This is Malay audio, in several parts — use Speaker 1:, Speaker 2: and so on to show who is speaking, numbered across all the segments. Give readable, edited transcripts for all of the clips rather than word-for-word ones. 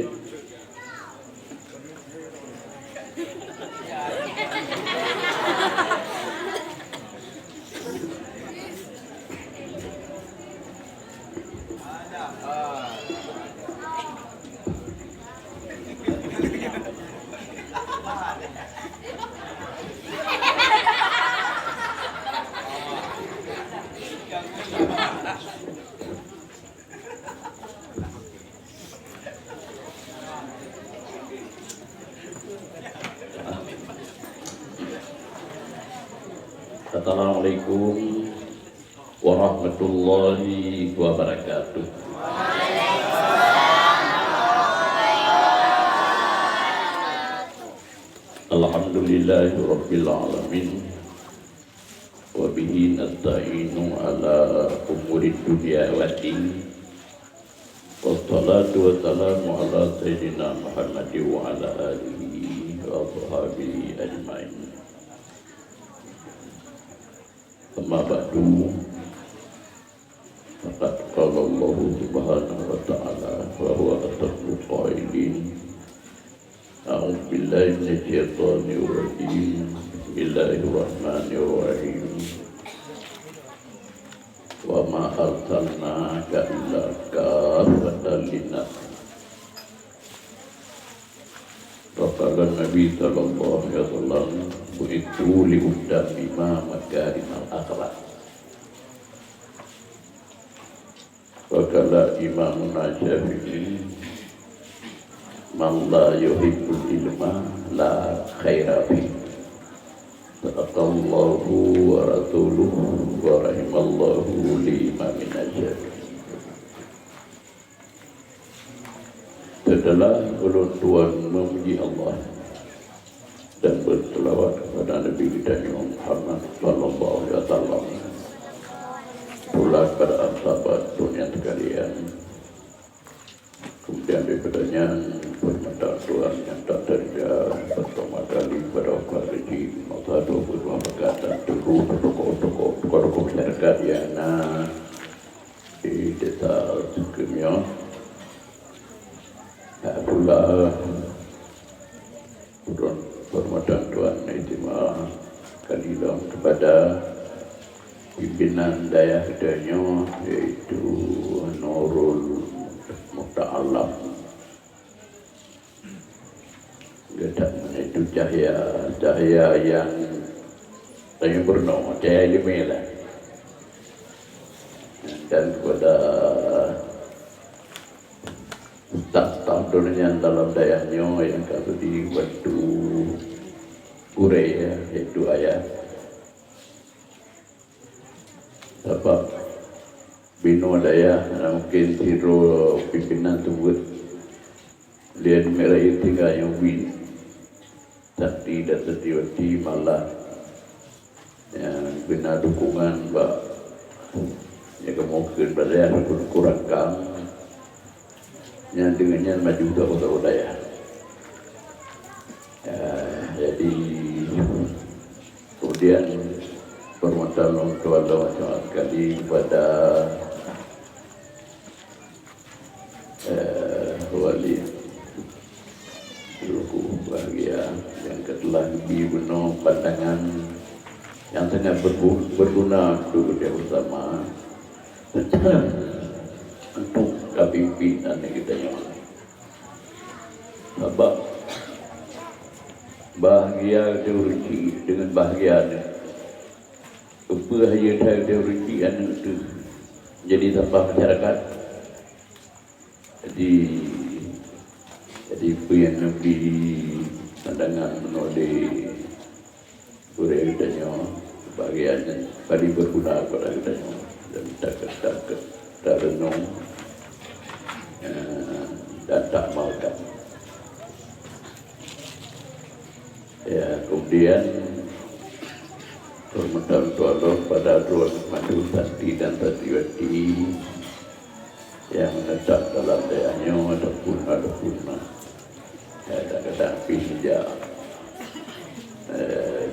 Speaker 1: dia. Assalamualaikum warahmatullahi wabarakatuh. Alhamdulillahi rabbil alamin. Wa bihi nasta'inu ala umuri dunya waddin. Wassalatu wassalamu ala sayyidina Muhammadin wa ala alihi wa sahbihi ajmain. Amma ba'du, faqad qala Allah subhanahu wa ta'ala wa huwa asdaqul qailin. A'udzu billahi minasy syaithanir rajim. Bismillahirrahmanirrahim. Wa ma arsalnaka illa kaffatan linnas. Qala Nabi sallallahu alaihi wasallam, "Bu'ithu li'utammima makarimal akhlaq." Wa qala Imam Syafi'i, "Man la yuhibbul ilma la khaira fihi." Sadaqallahu wa rasuluhu wa rahimallahu li Imam Syafi'i. Setelah ulun tuan memuji Allah dan berselawat kepada Nabi kita Muhammad sallallahu alaihi wasallam, pula kepada sahabat dunia sekalian, kemudian daripadanya perminta Tuhan yang tak terja pertama kali pada kali masa 22 perkataan dulu tokoh-tokoh masyarakat yang di desa Sukemio. Pula permohonan Tuhan Istimewa Kalilong kepada pimpinan daya kedanya, yaitu Nurul Muta'alam. Itu cahaya yang sempurna, cahaya gemilang. Dan kepada tak dunia dalam dayanya yang kalau di waktu Korea, yaitu ayat sebab bino daya mungkin siro pimpinan tersebut lihat merah itu yang win sakti dan setiwati malah yang bina dukungan mbak ya kemungkinan pada yang kurangkan yang dengannya maju ke kota ya. Jadi kemudian permohonan orang tua sama sekali kepada wali seluruh bahagia yang telah lebih penuh pandangan yang sangat berguna untuk dia bersama untuk pimpinan kita yang sebab bahagia rezeki dengan bahagia kebahagiaan rezeki itu jadi tambah masyarakat. Jadi yang lebih pandangan menoleh Korea kitanya bahagianya bagi berguna kepada kitanya dan tak renung dan tak makan. Ya, kemudian permohonan Tuhan pada Tuhan Madu Sakti dan Satiwati yang menetap dalam dayanya ataupun kadang-kadang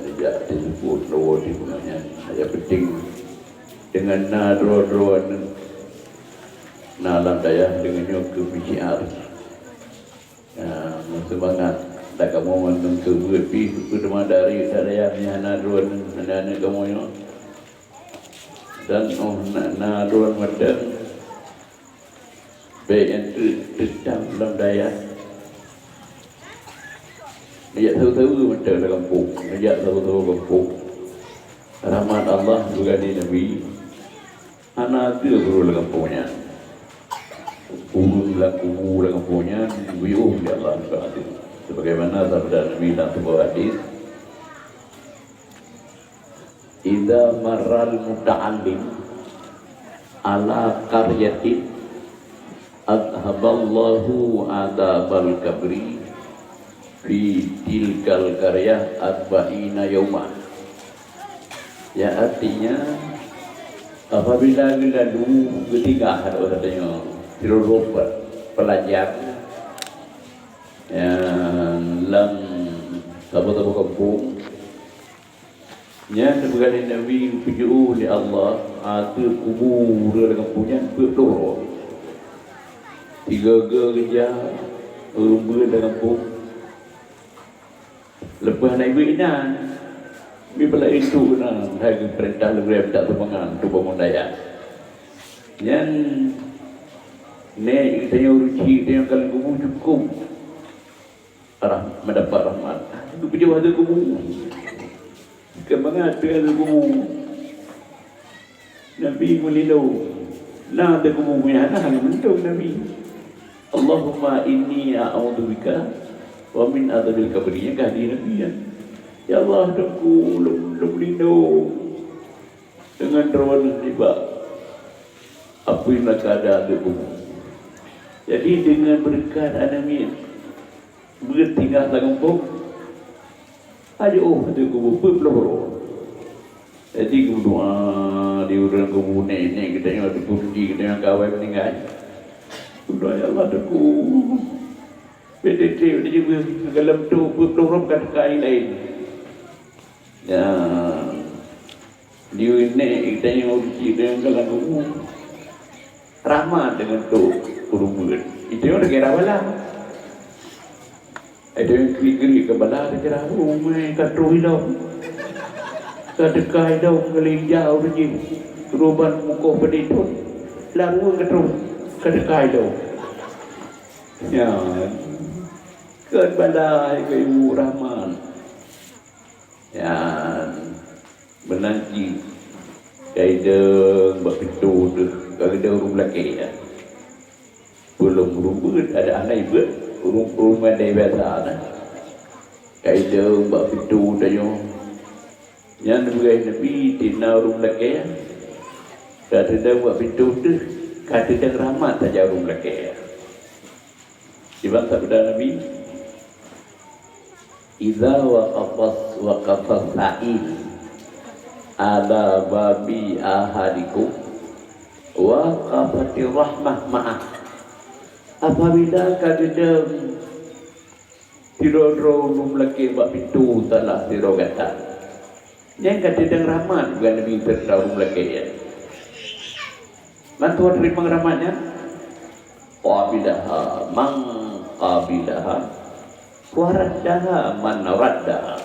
Speaker 1: sejak disebut lowo di gunanya. Yang penting dengan nadro-nadro nalam daya dengannya ke PCR semangat tak kamu mandung kebupi kedua dari yang naduan nana kamu yo dan naduan madang baik yang dalam daya dia tahu macam dalam kampung dia tahu kampung rahmat Allah juga di Nabi anak dia guru dalam kampungnya urun laku dalam kampungnya biuh di Allah SWT sebagaimana sabda Nabi dalam sebuah hadis idza marral muta'allim ala qaryatin adhaballahu adabal kabri fi tilkal qaryah arba'ina yauma. Ya artinya apabila lalu ketiga katanya seluruh pelajar yang dalam sahabat-sahabat kampung yang sebagai Nabi puju oleh Allah ada kubur dalam kampungnya berdoa tiga kerja urung dalam kampung lepas naik berinan bila itu harga perintah lebih tak semangat tu bangun daya yang ni kita yang ruci kita yang kalau kubur cukup mendapat rahmat itu kerja ada kubur kemangat ada kubur Nabi mulilau nah ada kubur punya anak hanya mentung Nabi Allahumma inni a'udzubika wa min adzabil qabri yang kehadiran Nabi ya Allah aku lindung dengan rawan riba apa yang ada kubur. Jadi dengan berkat Anamin bertinggal kampung ada ada kubur peluru. Jadi doa di urang kubur nenek kita yang ada kurdi kita yang kawai meninggal. Doa ya Allah aku PDT dia dalam tu peluru kat kai lain. Ya dia ini kita yang urus dengan dalam kubur rahmat dengan tu kurungan itu yang kira bala ada yang kiri ke bala kira rumai katru hidup kadekai dau ngelinjau rejim perubahan muka peditun lalu katru kadekai dau ya kan bala ke ibu rahman ya menanti kaideng bapitu kaideng urung laki ya belum berubah ada anak ibu urung mandai biasa nah kaideng bapitu dayo yang sebagai Nabi tina urung laki ya kaideng bapitu tu kaideng rahmat saja urung laki ya sebab sabda Nabi idza waqafas sa'id ala babi ahadikum waqafati rahmah ma'ah apabila kadang tirodro lumlaki bab pintu telah tirogata yang kadang rahmat bukan Nabi serta lumlaki ya mantua terima rahmatnya qabilaha man qabilaha waraddaha man raddaha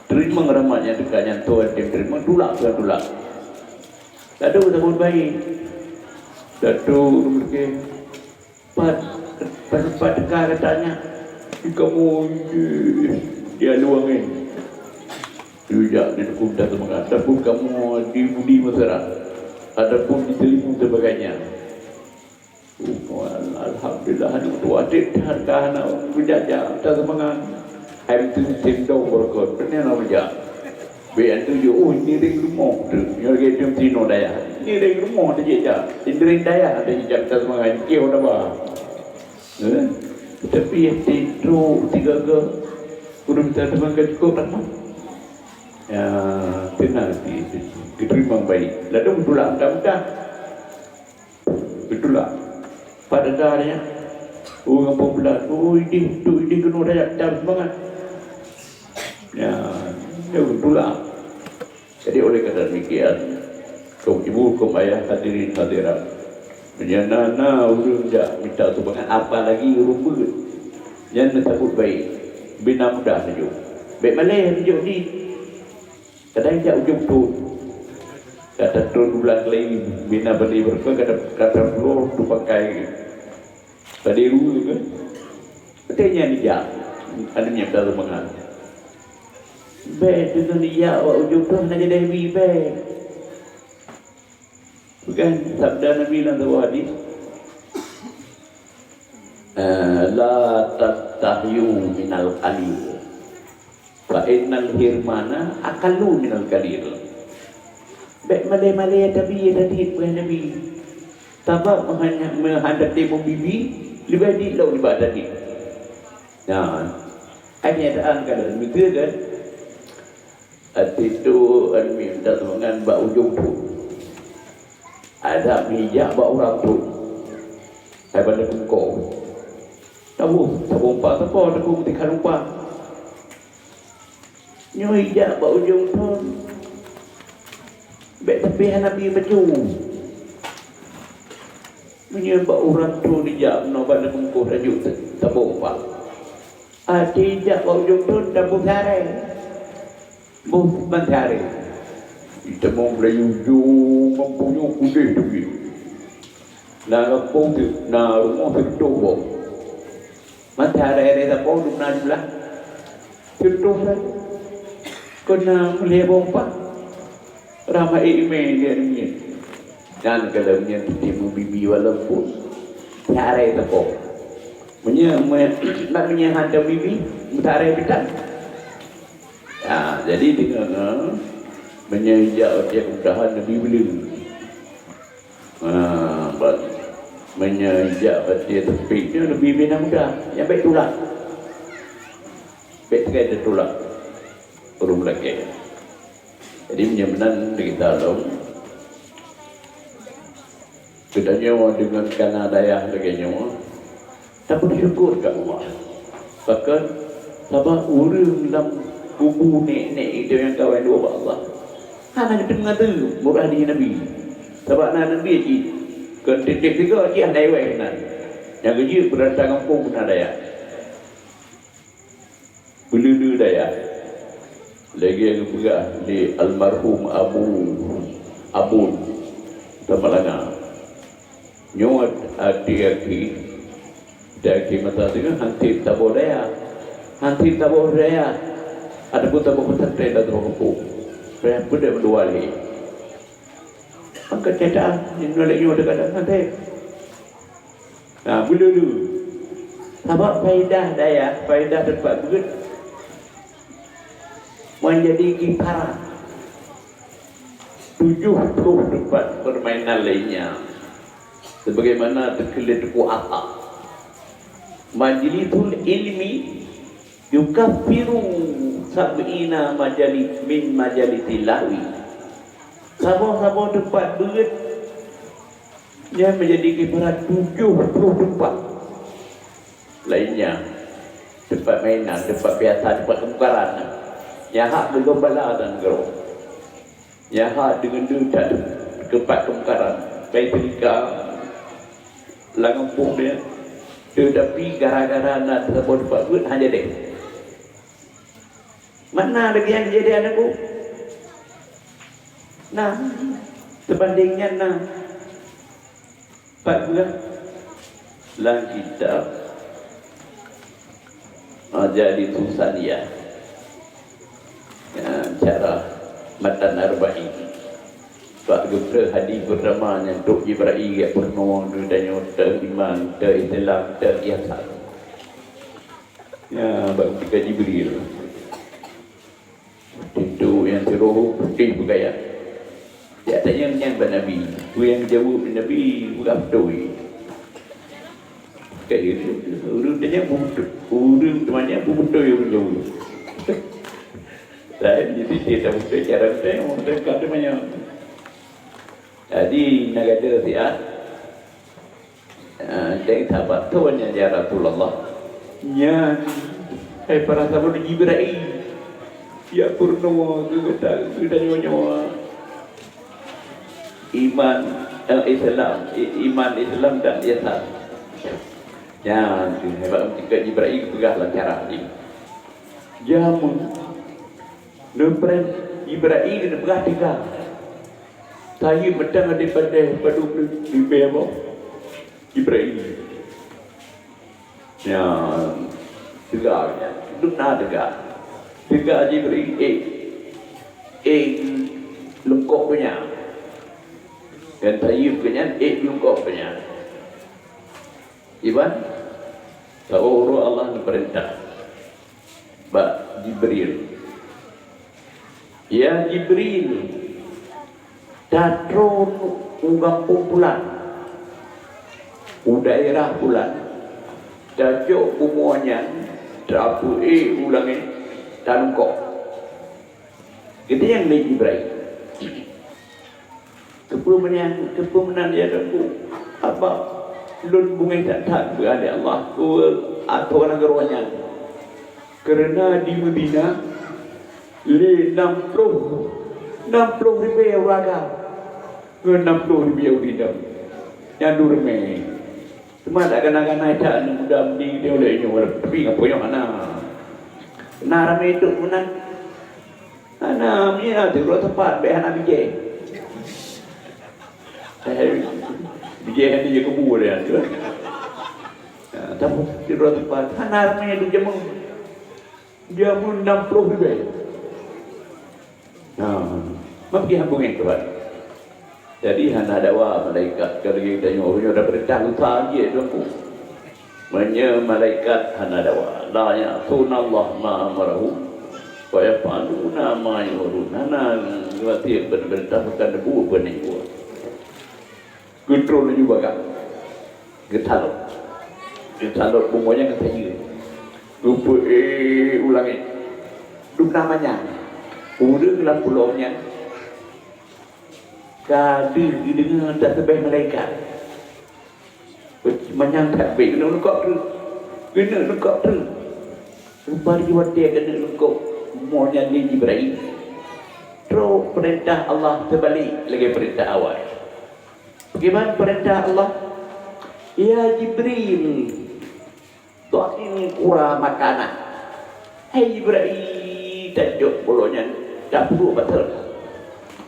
Speaker 1: terima rahmatnya dekatnya tuan dia terima dulak dadu tahun baik dadu lumlaki pada dekar katanya kamu dia luangin tidak dihukum dan semangat adapun kamu di budi masyarakat adapun di telinga sebagainya alhamdulillah itu adik harga anak berjaya dan semangat hari itu tindau berkot benar namanya biar tu oh ini ring rumah tu yang kita tino daya ini ring rumah tu je ini ring daya ada je dan semangat kau dah bah tapi yang tidur tiga ke udah minta teman cukup tak ya tenang diterima baik lalu mudah betul lah pada dasarnya orang pembelan ini kena daya dan semangat ya betul lah jadi oleh kerana demikian kaum ibu kaum ayah hadirin hadirat menjana urung jak minta sumbangan apalagi urung beut Yang tersebut baik. Bina mudah sejuk. Baik Malay sejuk ni. Kadang jak ujung tu. Kata tu bulan lagi bina beli berapa kata floor tu pakai tadi dulu kan. Katanya ni jak. Ada ni ada mengal. Baik tu ni jak ujung tu nak jadi heavy baik. Bukan sabda Nabi dalam sebuah hadis. La tastahyu minal qalil. Fa innal hirmana aqallu minal qalil. Baik malai-malai tapi tadi bukan Nabi. Tabak menghadap temu bibi lebih di lau di badan ni. Nah, hanya ada kalau begitu kan. Itu almi minta dengan bak ujung tu. Ada bijak bak orang tu. Saya pada kongkong. Tahu, sebompa apa aku ketika lupa. Nyoi jak bak ujung tu. Baik tapi Nabi baju menyebab orang tu dijak pada kongkong rajuk sebompa. Tidak bak ujung tu dah bukare. Bukare. Kita mau beli ujung mempunyai kudih tu. Nah kampung tu, nah rumah tu bom. Matahari ada bom tu nak belah. Tutup lah. Kena melihat bomba. Ramai email dia ni. Dan kalau punya timu bibi walaupun matahari ada bom. Nak hantar bibi matahari betul. Ya, jadi dengan menyejak dia kemudahan Nabi belum. Menyejak dia tepi dia lebih bina mudah. Yang baik tulang. Baik sekali dia tulang. Urung lagi. Jadi menyemnan kita tahu. Kedanya dengan kana daya lagi nyawa. Tak boleh syukur kat Allah. Bahkan sabah urang dalam kubu nek-nek itu yang kawan dua Allah. Hanya kita mengata murah di Nabi. Sebab Nabi cik. Ketik juga cik ada yang nan. Yang kerja berada kampung benar daya. Belulu daya. Lagi yang juga di almarhum Abun Tamalanga. Nyuat hati-hati. Dari mata dengan hanti tabor daya. Hanti tabor daya. Ada pun tabor pesantren dan terhubung. Saya pun dah berdua lagi. Angkat cetak, ini lagi ada kadang nanti. Nah, dulu. Sebab faedah daya, faedah dapat begitu. Menjadi kiparan. 70 tempat permainan lainnya. Sebagaimana terkelit ku atak. Majlisul ilmi yukafiru sab'ina majalis min majalisil lahwi. Sabah-sabah tempat berat dia menjadi kibarat 70 tempat lainnya. Tempat mainan, tempat biasa, tempat kemukaran. Yang hak bergembala dan gerok. Yang hak dengan duit tempat kemukaran. Baik telika langampung dia. Tetapi gara-gara nak tersebut tempat berat hanya dek. Mana lagi yang kejadian aku? Nah, sebandingnya nah 4 bulan lang kitab jadi Tusaniyah ya, cara matan arba'in Pak Gupta hadis pertama yang Tok Jibril yang penuh dan nyota iman ke Islam ke ihsan ya bagi ketika Jibril itu yang suruh putih bergaya. Ya tanya yang Nabi, tu yang jawab Nabi bukan betul. Kayak itu, urut tanya betul, urut temannya betul yang jawab. Saya jadi kita betul cara saya, orang kata banyak. Jadi negara dia, dengan sahabat tuannya ya Rasulullah. Ya, para sahabat Jibril. Ya purnawa kita nyawa iman Islam dan ihsan. Ya, hebat ketika Jibril pegahlah cara ini. Jamun, nepren Jibril dia pegah tiga. Saya petang daripada padu di bawah Jibril. Ya, tegaknya, dunia tegak. Tegak Jibril, lengkap punya. Dan saya punya, lengkap punya. Iban, tahu Allah perintah. Ba Jibril. Ya Jibril, datron unggapung bulan, daerah bulan, dajok umuannya, dapu ulangi tanungkok. Itu yang ni Jibril. Kepumenan dia tu apa? Lun bungai tak berada Allah atau orang geruanya. Kerana di Medina 60 ribu warga ke 60 ribu Yahudi yang durme cuma tak kena-kena tak mudah di dia oleh ini tapi apa yang mana ramai itu menang anak dia di luar tempat be anak bije dia kubur dia tapi di luar tempat anak ramai itu jamun 60 ribu. Mesti hambungin tuan. Jadi hana dawa malaikat kalau kita tengok punya dah perintah utah je tuanku. Menya malaikat hana dawa. La ya'tunallah ma amarahu wa yaf'aluna ma yurun. Hana berarti perintah bukan debu benih buat. Kontrol juga kan. Getalot bunganya katanya. Lupa ulangi. Duk namanya. Udah dalam pulaunya. Kadu dengan tak sebab malaikat. Macam tak baik kena lekok tu. Kena lekok tu. Lupa dia kena lekok. Semuanya ni Jibril. Terus perintah Allah terbalik lagi perintah awal. Bagaimana perintah Allah? Ya Jibril. Tuan ini kurang makanan. Hai Jibril, tajuk pulaunya tak perlu betul.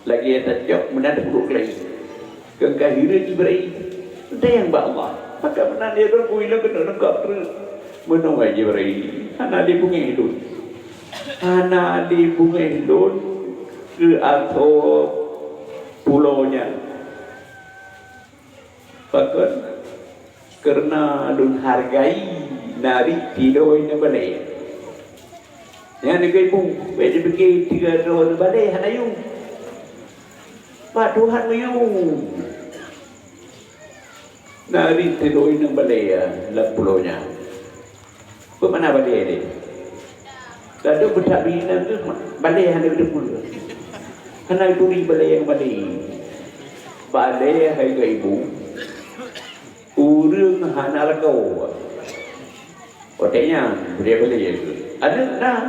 Speaker 1: Lagi tajuk mana tak perlu lagi. Kekahiran Jibril, ada yang buat Allah. Maka mana dia tu kuilah kena nekap terus. Menunggu Jibril, anak di bunga itu, anak di bunga itu ke atas pulaunya. Bahkan kerana dun hargai nari tidur ini balai. Yang negeri pun, bila pergi 3 tahun balai, hana you. Pak Tuhan you. Nari tidur ini balai dalam pulaunya. Bagaimana balai ini? Lalu bertak bina tu balai hana berdepan. Hana turi balai yang balai. Balai harga ibu. Urang hana lakau. Otaknya dia boleh ya. Ada dah.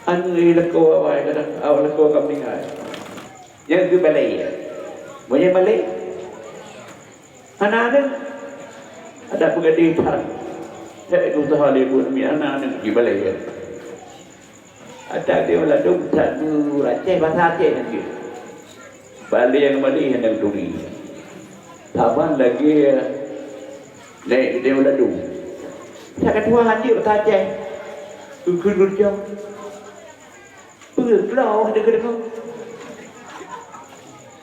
Speaker 1: Anu lakau awal kata awal lakau kau tinggal. Yang tu balai ya. Banyak balai. Hana ada pegadai tar. Saya tu tahu dia pun mi anak di balai ya. Ada dia lah tu satu Aceh bahasa Aceh nanti. Balai yang balai yang turi. Taban lagi naik dia lalu. Tak ketua haji bertaja. Kukur jauh. Berkelau ada kedua.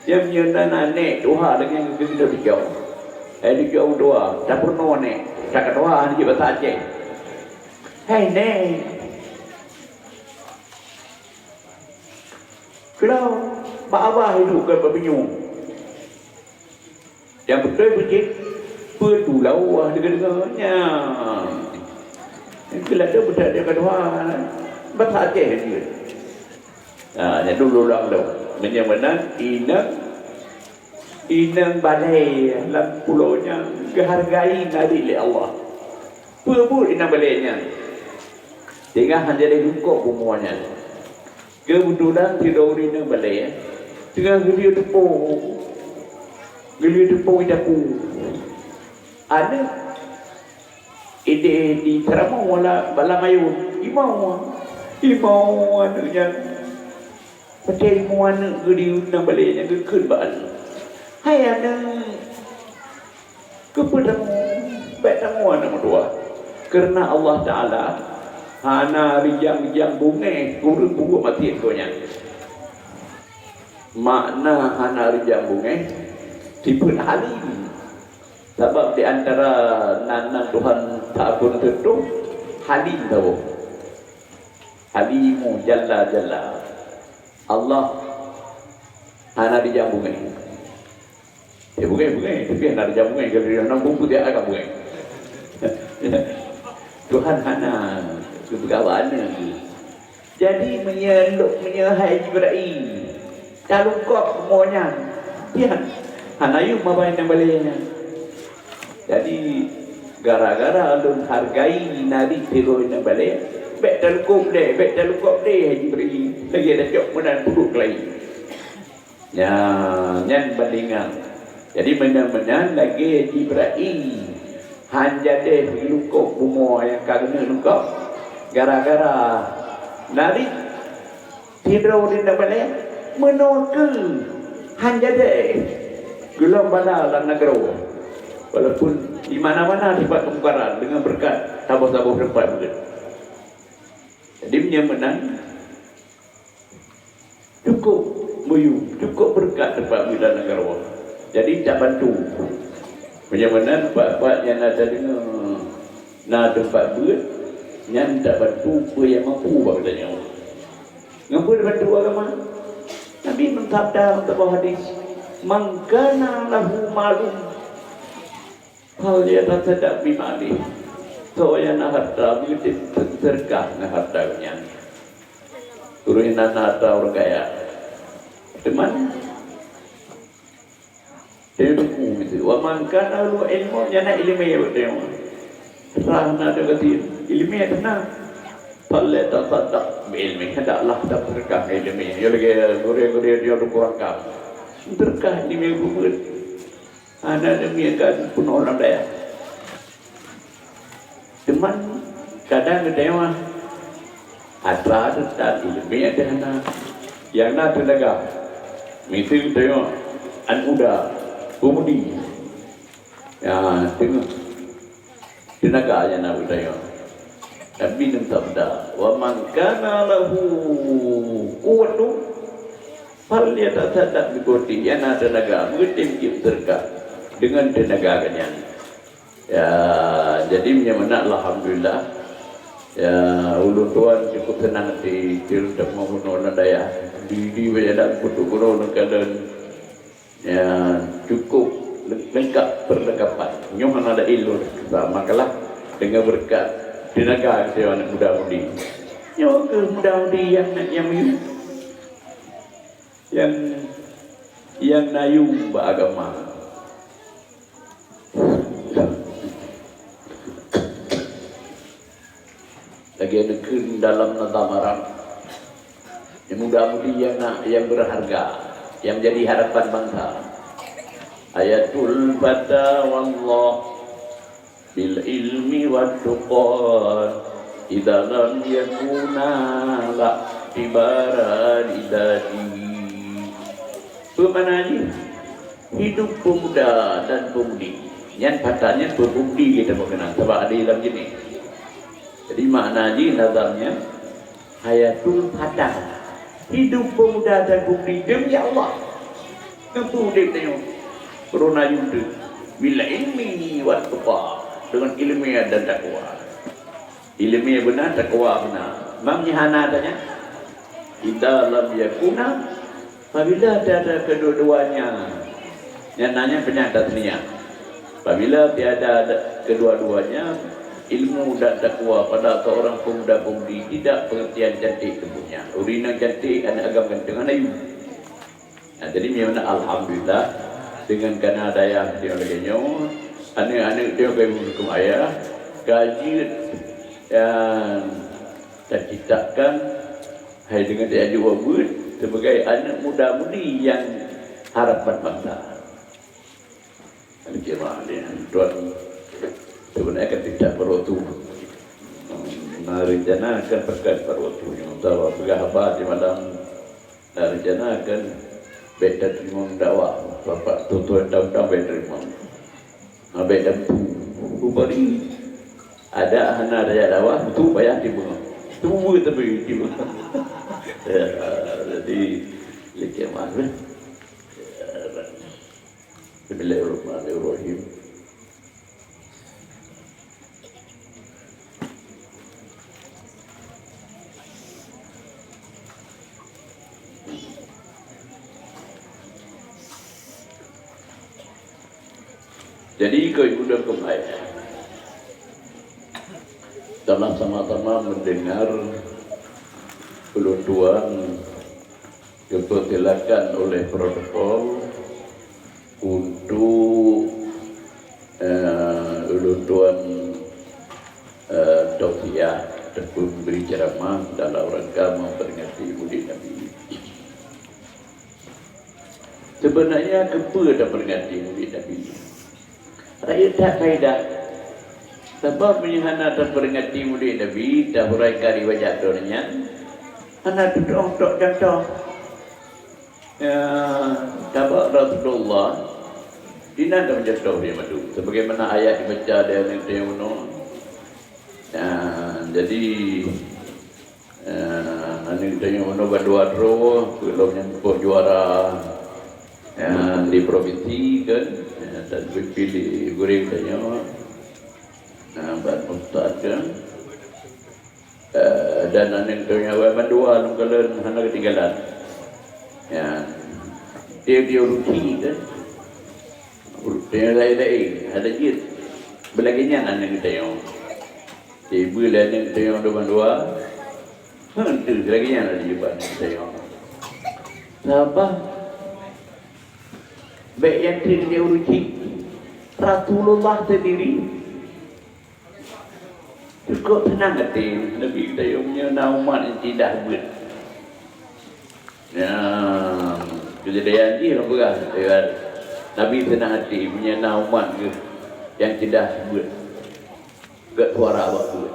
Speaker 1: Yang nyana naik tuha dengan kita jauh. Di jauh dua. Tak pernah naik. Tak ketua haji bertaja. Hai naik. Kelau bawah hidup ke berpenyung. Yang betul-betul bertulau dengan-dengannya. Kalau ada betul dia kedua, bahasa Aceh dia. Yang dulu orang tu, menyamana inang balai dalam pulaunya kehargai dari Allah. Pun inang balainya. Tengah hanya ada lungkuk semuanya. Kebetulan tidur inang balai. Tengah geli tepung. Geli tepung dapu. Ada ide di ceramah wala balamayu imau anunya Pati mu anak gedi nang baliknya gekun baan. Hai anak kepada betamu anak dua. Karena Allah Taala hana rijang bunga guru bunga mati konya. Makna hana rijang bunga tipun halim. Sebab di antara nana Tuhan tak pun tentu halim tahu. Halimu jalla Allah hana rijang bunga. Bunga tapi hana rijang bunga kalau dia nang bungku dia agak bunga. Tuhan hana kebegawana. Jadi menyahai Jibril. Kalau kok semuanya dia hana yuk mabain yang baliknya. Jadi gara-gara alun hargai nari tiroin yang balik, bet telukop deh Jibril. Lagi ada cok menan buruk lagi. Ya, nyan bandingan. Jadi benar-benar lagi Jibril. Hanja deh lukok bumo yang kagena lukok gara-gara nari tidur di balik menoke hanja deh gelam bala lan negara walaupun di mana-mana di pertukaran dengan berkat tabah-tabah berkat begitu. Jadi menang cukup berkat tempat bila negara. Jadi tak bantu. Benar-benar pak-pak yang ada dengan na tempat buat yang tak bantu apa yang mampu katanya. Ngapa bantu agama? Nabi mensabda dalam hadis, "Man kana lahu malun hal yatasaddaq bi mali." So yang harta begitu sedekah dengan hartanya. Turunin anak orang kaya. Teman dia dukung itu. Wa man kana lahu ilmu yana ilmu ya betul. Rahna ada kata ilmu ya kena. Palle tasaddaq bi ilmi hendaklah tak berkah ilmu. Ya lagi gure-gure dia kurang kam. Berkah ilmu buat. Anak demi kan pun orang daya. Teman kadang dewa atra dan ilmu ada anak yang nak tenaga. Mesti dewa an muda pemudi ya tengok tenaga yang nak budaya dan minum sabda wa man kana lahu quwwatu falyatasaddaq bi quwwati yang ada tenaga mungkin sedekah dengan tenaganya ya. Jadi menyemana alhamdulillah ya ulun tuan cukup senang di dak mau daya di bayadan putu guru keadaan ya cukup lengkap perlengkapan nyoman ada ilmu makalah dengan berkat tenaga saya muda-mudi muda-mudi yang nayung beragama lagi ada dalam natamaran yang muda-mudi yang berharga yang menjadi harapan bangsa. Ayatul fata wallah bil ilmi wa tuqan idza lam yakuna la ibaran idadi. Pemananya hidup pemuda dan pemudi. Yang patahnya pemudi kita mengenal sebab ada dalam jenis. Jadi maknanya nazarnya hayatul fata. Hidup pemuda dan pemudi demi Allah. Tentu dia tengok corona yuda bila ilmi wa taqwa dengan ilmiah dan takwa. Ilmiah benar, takwa benar. Mamnya hana adanya. Idza lam yakuna apabila tiada kedua-duanya. Yang nanya penyata niat. Apabila tiada kedua-duanya ilmu dan takwa pada seorang pemuda pemudi tidak pengertian cantik tubuhnya. Urina cantik, anak agam ganteng, anak ibu. Nah, jadi memang alhamdulillah dengan karena daya dia laginya, anak-anak dia kayak hukum ayah, gaji yang terciptakan hai dengan dia juga buat sebagai anak muda-mudi yang harapan bangsa. Kira dia tuan sebenarnya kan tidak perlu merencanakan terkait perwatunya. Tahu berapa di malam merencanakan beda terima dakwah bapak tutup tahun beda terima. Beda ubari ada hana ada dakwah itu bayar di bunga. Tunggu tapi di bunga. Jadi leceh mana? Bismillahirrahmanirrahim. Jadi kehidupan kembali telah sama-sama mendengar peluntuan dipersilakan oleh protokol untuk peluntuan tausiah ataupun beri ceramah dalam rangka memperingati Maulid Nabi. Sebenarnya kenapa dah peringati Maulid Nabi? Rakyat tak faedah. Sebab menyihana dan peringati Maulid Nabi dah huraikan riwayat dunia. Anak duduk tok contoh. Tabak Rasulullah dina dah menjatuh dia madu. Sebagaimana ayat dibaca dia yang teuno. Jadi aning teuno berdua ro belum nyempur juara di provinsi kan. Dan dipilih goreng tanya ban ustaz kan dan aning tanya wae dua nungkalan hana ketinggalan ya dia rugi kan dia lain ada jid belaginya aning tanya ibu lain tanya dua itu belaginya ada di ban tanya apa baik yang dia rugi Rasulullah sendiri cukup tenang hati Nabi kita punya naumat yang tidak ber kejadian ini lah Nabi tenang hati punya naumat yang tidak ber ke suara awak ber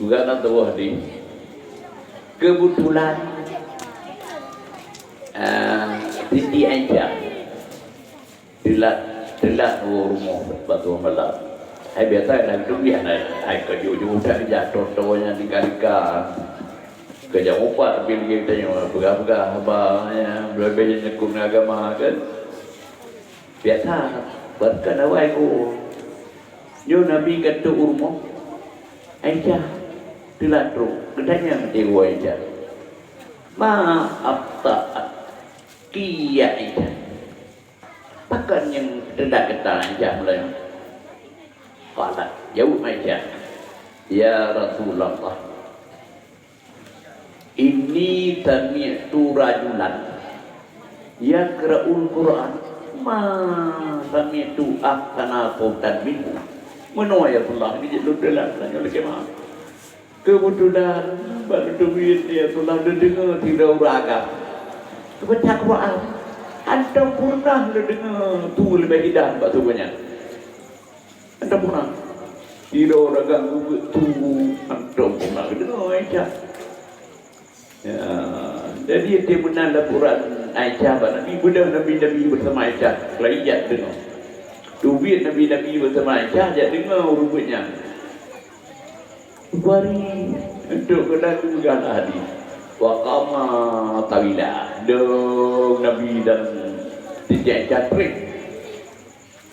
Speaker 1: juga nak tahu hati kebetulan Siti Aisyah telah rumah batu malam. Hai biasa dalam dunia hai keju tak jatuh tonya di kalika. Kerja upat pilih tanya berapa apa ya berbeza hukum agama kan. Biasa berkan awai ko. Yo Nabi kata rumah Aisyah telah tu kedanya mesti Aisyah. Maaf tak kia itu bahkan yang tidak kata Aisyah mulai qalat jauh Aisyah ya Rasulullah ini sami'tu rajulan yaqra'ul Qur'an ma sami'tu ahsana qawtan minhu menua ya Rasulullah ini jadi dalam tanya lagi maaf kebetulan baru duit ya Rasulullah dengar tidak uragam baca Quran anda pernah dengar tu lebih indah batu banyak anda pernah tidak orang ganggu tu anda pernah dengar Aisyah ya, jadi dia benar Quran Aisyah Nabi benar Nabi bersama Aisyah layak dengar duit Nabi bersama Aisyah jadi dengar rupanya bari untuk kena juga hadis waqama tawila dong Nabi dan tidak catrik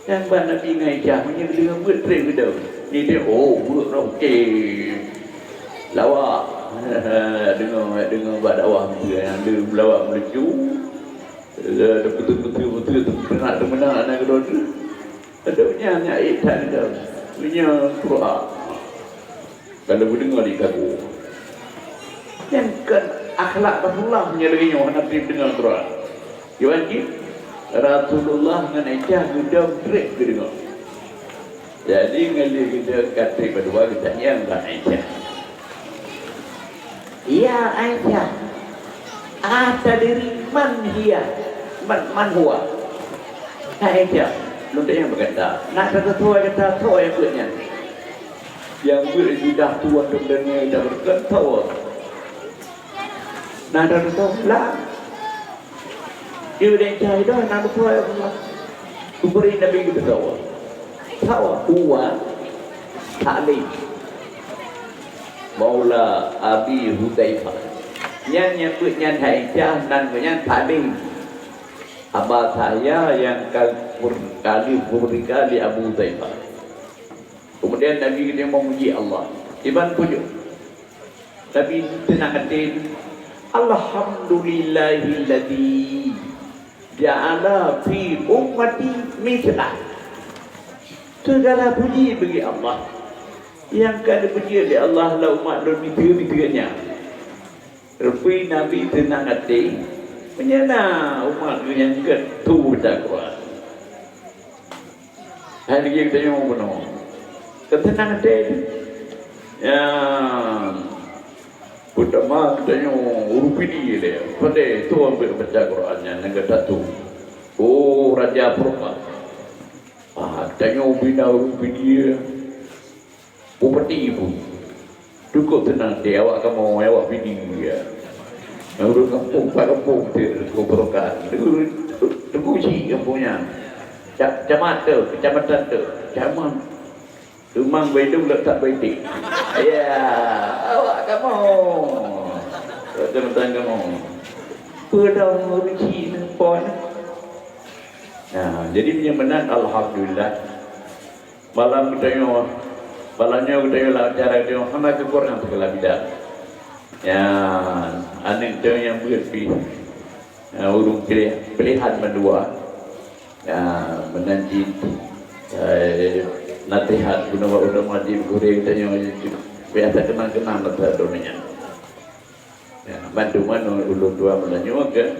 Speaker 1: yang ban Nabi Aisyah punya dengan betrek ke ni dia buat okey lawak dengan buat dakwah dia yang dia melawak melucu ada betul-betul kena temenan anak kedua tu ada punya ayat dia punya Quran kalau dengar di kaku yang kan akhlak Rasulullah punya lagi nyawa Nabi dengan Quran. Wajib Rasulullah dengan Aisyah sudah break dengar. Jadi ngali kita kata berdua kita yang dengan Aisyah. Ya Aisyah, ada diri man dia, man huwa. Hai dia, lu dia yang berkata, nak kata tua yang buatnya. Yang buat sudah tua sebenarnya dah berkata. Nak kata tua lah. Dia yang cahaya dah nak tua yang Allah. Kuberi Nabi kita tahu. Tua Ta'lim Maula Abi Hudzaifah. Yang nyebut yang Aisyah dan yang Ta'lim. Abah saya yang kali berkali Abu Hudzaifah. Kemudian Nabi dia memuji Allah. Iban pujuk. Nabi tenang hati. Alhamdulillahilladzi ja'ala fi ummati mithlah. Segala puji bagi Allah. Yang kada puji oleh Allah la umat dan mitra-mitranya. Rupi Nabi tenang hati. Menyana umat yang ketu takwa. Hari ini kita yang benar. Ketenangan hati. Ya. Pertama kita yang urupini dia. Pada itu ambil baca Qurannya yang kedatu. Oh Raja Purba. Tanya bina urupini dia. Bupati ibu. Cukup tenang dia. Awak kamu awak bini dia. Orang kampung, Pak Kampung dia berokah. Terkunci kampungnya. Camat tu, kecamatan tu. Camat. Rumang Bedung letak betik. Ya, awak kamu. Teman-teman kamu. Pedang ruci pon. Nah, jadi menyamanan alhamdulillah. Malamnya kita lah cara dia hamba kekurangan segala bidang. Ya, anak dia yang berpi. Urung pilihan mendua. Ya, menanti nasihat guna udah majib goreng tanya biasa kenang-kenang mata dunia. Ya, bantu mana ulun dua menanya ke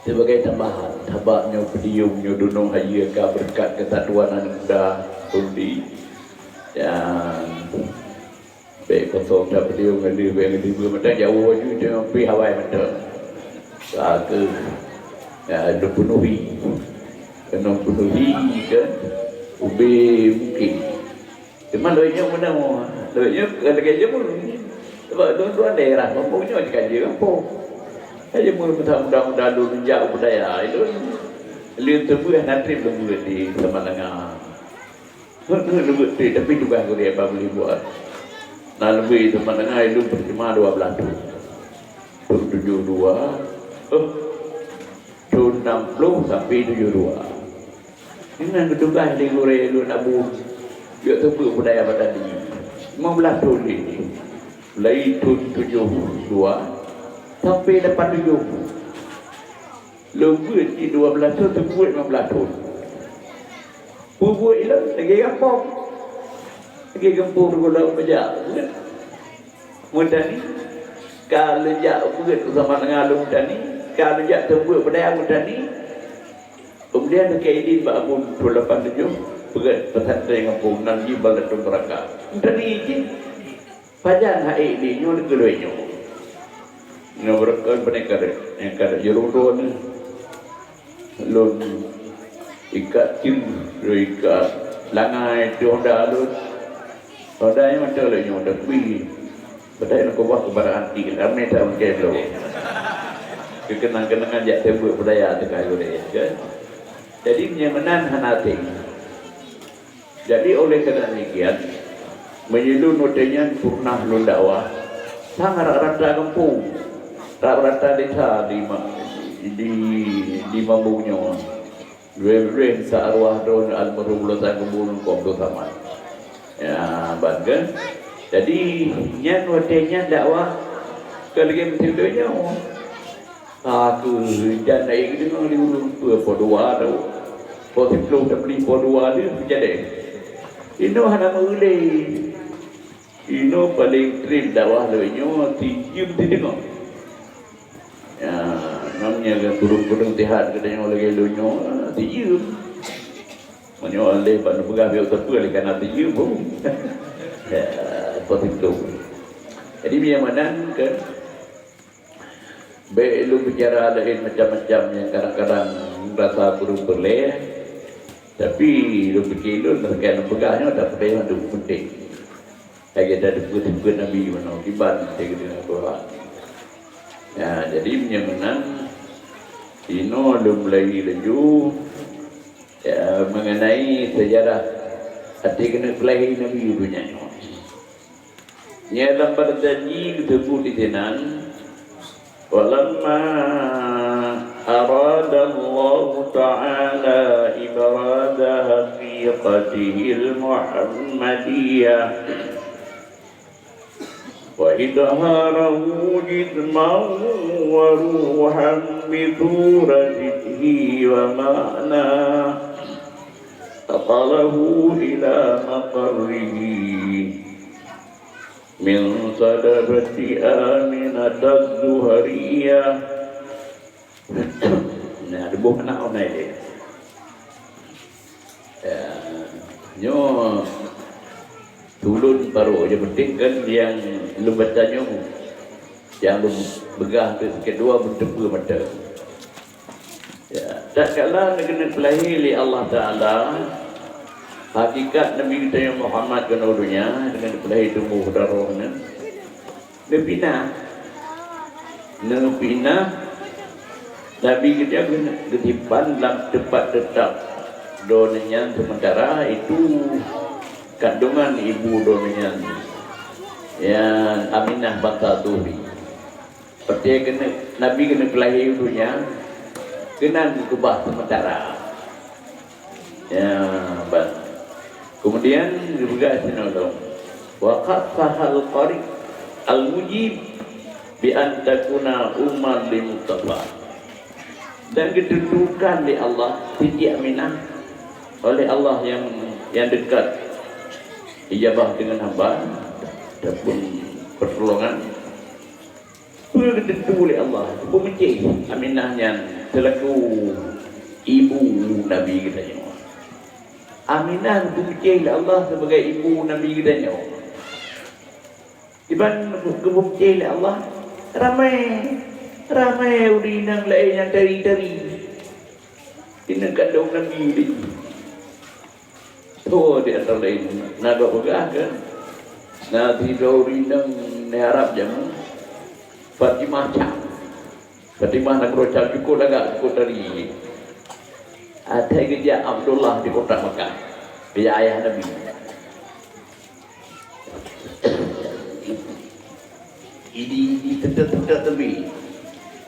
Speaker 1: sebagai tambahan tabaknya pediumnya dunung hayu ka berkat kesatuan anda undi dan baik kosong dah pedium ngadi baik ngadi macam jauh je dia pi Hawaii macam ke ya dipenuhi kena penuhi kan ubi mungkin. Cuma loinya mana mau? Loinya ada kerja pun. Sebab tuan-tuan daerah kampungnya ada kerja kampung. Aja mula mudah-mudahan dulu menjauh budaya itu. Lihat sebuah nanti belum boleh di Semalanga. Lebih tapi juga aku dia boleh buat. Nah lebih Semalanga itu percuma 12 tu. 72. 60 sampai 72. Dengan kedugaan di Korea lu nak buat dia sebut budaya badan ini 15 tahun ini mulai tahun 72 sampai 87 lebih di 12 tahun sebut 15 tahun buat ilang lagi kampung gula pejak mudah ni kalau jak buat sama dengan lu mudah ni kalau jak sebut budaya mudah ni. Kemudian KID Pak Amun 287 berat pesantren kampung Nanji Balatung Beraka. Dari ini pajan HID nyo keduanya. Nyo berkat penekar yang kada jerudon lon ikat cing ikat langai Honda lon. Honda yang macam le nyo dak pi. Badai nak buat kebaraan ti ramai tak mungkin lo. Kekenang-kenangan jak tembok budaya tekai budaya kan. Jadi menyamanan hanati. Jadi oleh kerana demikian menyeluruh notenya purnah lun dakwah sangat rata kampung, rata desa di mampunya. Dua-dua searwah don almarhum lulusan kebun komdo sama. Ya, bangga. Jadi yang notenya dakwah kalau menyeluruhnya. Aku jangan naik itu orang diulung dua tu, potiplu tak beli dua dia jadi. Ino hana mulai, ino paling krim dakwah lewatnya tium tidak. Ya, namanya kan burung tihat katanya lagi lewatnya tium. Menyoal le pada pegawai tertua le karena tium pun. Ya, potiplu. Jadi biar mana kan? Baik lu bicara lain macam-macam yang kadang-kadang rasa burung boleh, tapi lu fikir lu terkait pegahnya tak boleh ada penting. Lagi ada buku Nabi mana kiban dengan Quran. Ya, jadi menyemenang Ino belum lagi laju ya, mengenai sejarah hati kena kelahi Nabi punya. Nya dalam berjanji disebut di tenan walamma arada Allah Ta'ala ibarada haqiqatihi al-Muhammadiyah wa idharahu jisman wa ruhan bituratihi wa ma'na taqalahu ila maqarrihi min sadabati Aminataz Zuhariyah. Nah, ada buah anak orang ini. Nyo tulun baru je penting kan yang lu bacanya, yang lu begah kedua bertemu mata. Ya, tak kala kena pelahili Allah Taala. Hakikat Nabi kita yang Muhammad kan udunya dengan pelai tumbuh darahnya nepina Nabi kita ketipan dalam tempat tetap donanya sementara itu kandungan ibu donanya yang Aminah Banta Turi seperti kena Nabi kena pelai udunya kena dikubah sementara ya bang. Kemudian juga sinolong waqat fahal qari al-mujib bi an takuna umman li mustafa, dan ditentukan di Allah Siti Aminah oleh Allah yang dekat ijabah dengan hamba ataupun pertolongan sudah ditentu oleh Allah pemecih Aminah yang selaku ibu Nabi kita semua. Aminah dipuji oleh Allah sebagai ibu Nabi kita nyawa. Iban kepuji oleh Allah ramai urinang lain yang dari ini kandung Nabi ini. Oh di antara lain nada pegah kan. Nah tiga urinang di Arab jamu Fatimah nak rojak cukup agak cukup dari ada kerja Abdullah di kota Mekah, kerja ayah Nabi. Ini tetap tapi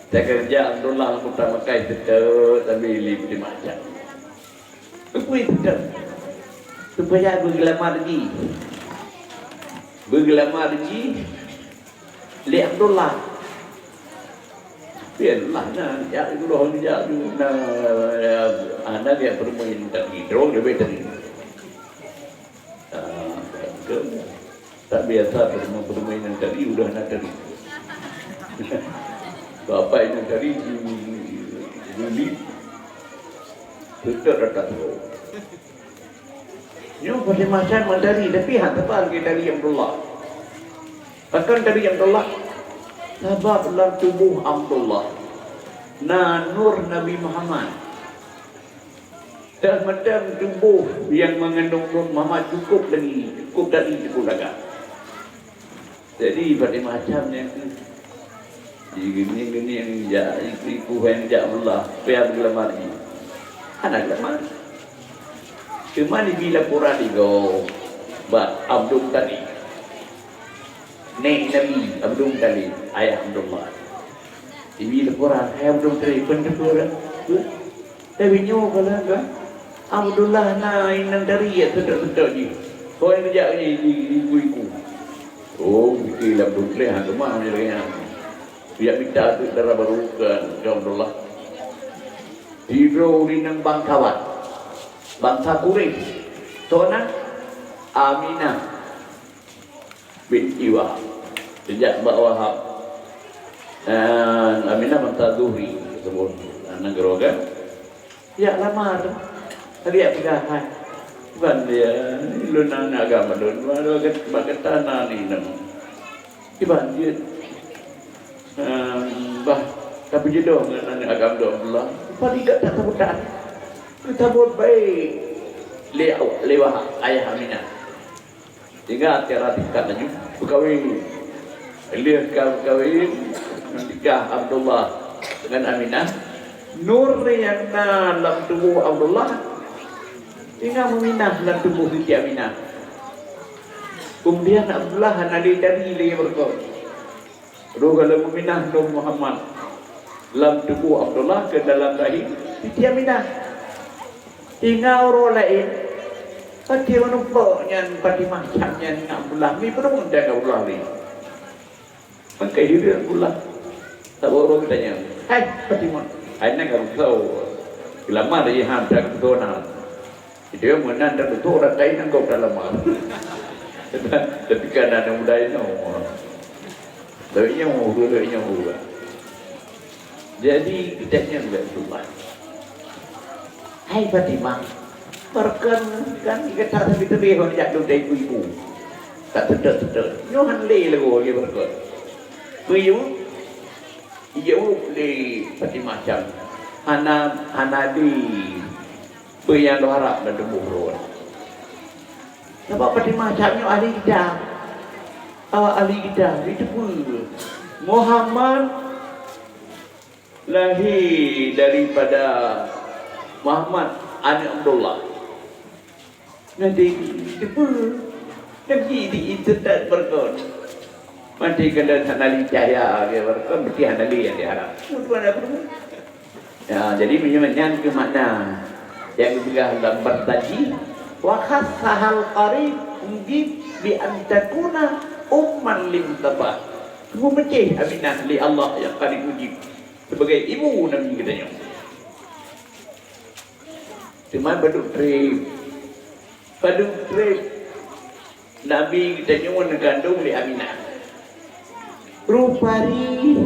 Speaker 1: saya kerja Abdullah di kota Mekah tetap tapi lebih macam. Aku tetap supaya bergelamar lagi, li Abdullah. Biarlah nah ya itu roh dia anak dia bermain tadi roh dia beteri tak biasa bermain tadi udah nak tadi bapak yang tadi beli betul datang nyo pada macam mandari tapi hak tepal ke dari Abdullah bahkan dari Abdullah sebablah tubuh Abdullah na nur Nabi Muhammad dan macam tubuh yang mengandung Nur Muhammad cukup dari jadi pada macamnya gini yang ya ibu yang ya Allah biar gelamar ni anak gelamar cuma di bila pura digo bat Abdul tadi Nek Nabi Abdul Talib ayah Abdullah ibi Al-Quran ayah Abdul Talib pendekor tapi nyo kalau enggak Abdullah na inang dari ya sedap-sedap je kau yang kerja ni ibu-ibu oh bikin Abdul Talib hang kemah macam biar minta tu darah baru ke Abdullah hidro rinang bangkawan bangsa Quraisy Tona Aminah binti Wahab sejak Mbak Wahab dan Aminah Banta Zuhri sebut anak gerogan ya lamar tadi ya pilihan bukan dia lunan agama don baru ke tanah ni nama iban dia bah tapi jodoh dengan agama Allah Apa tidak tak tabutan? Kita buat baik lewat ayah Aminah. Tinggal tiara tingkat lagi berkahwin. Lihat kahwin menikah Abdullah dengan Aminah. Nur yang dalam tubuh Abdullah tinggal meminah dalam tubuh Siti Aminah. Kemudian Abdullah nadi dari lagi berkor. Lalu kalau meminah Nur Muhammad dalam tubuh Abdullah ke dalam rahim Siti Aminah. Tinggal orang lain. Pati menumpaknya, pati macamnya Abdullah ni pun menjaga Abdullah ni. Maka hidup Abdullah. Tak orang bertanya, hai pati mana? Hai nak kalau tahu, lama dia hantar ke sana. Dia menan dan tu orang lain nak kau dalam mana? Tapi kan ada muda ini, lebihnya mula. Jadi kita yang Abdullah. Hai Fatimah, perkenkan kita kita behon jak duduk ibu. Tak sedek. Nyohan le lagu dia berkot. Kuyu le Fatimah jam. Hanadi yang harap dan tubuh roh. Sebab Fatimah jamnya ahli kita. Ahli kita itu pun Muhammad lahir daripada Muhammad anak Abdullah. Nanti itu Nabi di internet berkon. Nanti kena hanali cahaya dia berkon berarti hanali yang diharap. Ya, jadi menyebutkan ke makna yang juga dalam bertaji wa khassahal qarib mungkin bi an takuna umman lim tabah. Kamu mencih Aminah li Allah yang qarib mujib sebagai ibu Nabi katanya. Cuma badut trip Nabi kita nyuwun gandung di Aminah. Rupari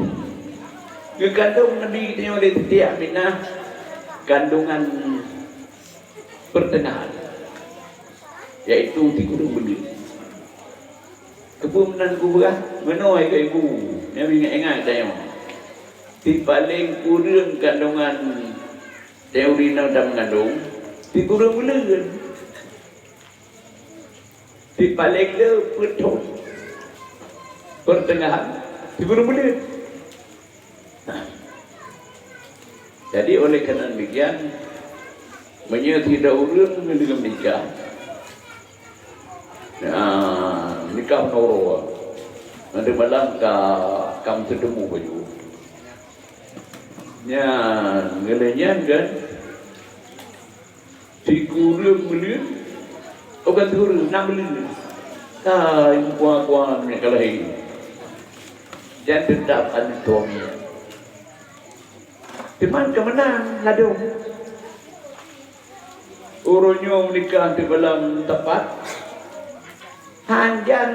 Speaker 1: ngegandung Nabi kita nyuwun di Aminah gandungan pertengahan, yaitu 30 bulan. Kepumenan kubah menoi ke ibu. Nabi ingat tanya. Di paling kurang kandungan teori dalam mengandung dikurang bulan. Di paling betul pertengahan dikurang bulan. Jadi oleh kerana demikian tidak urang dengan nikah. Nikah noro. Nanti malam kamu ketemu baju. Ya, ngelenya kan dikurang bulan. Ogan turun 6 bulan. Yang kuat-kuat ni kalau ini. Jangan tetap ada suami. Teman kemenang ladung. Urunnya menikah di dalam tempat. Hanjan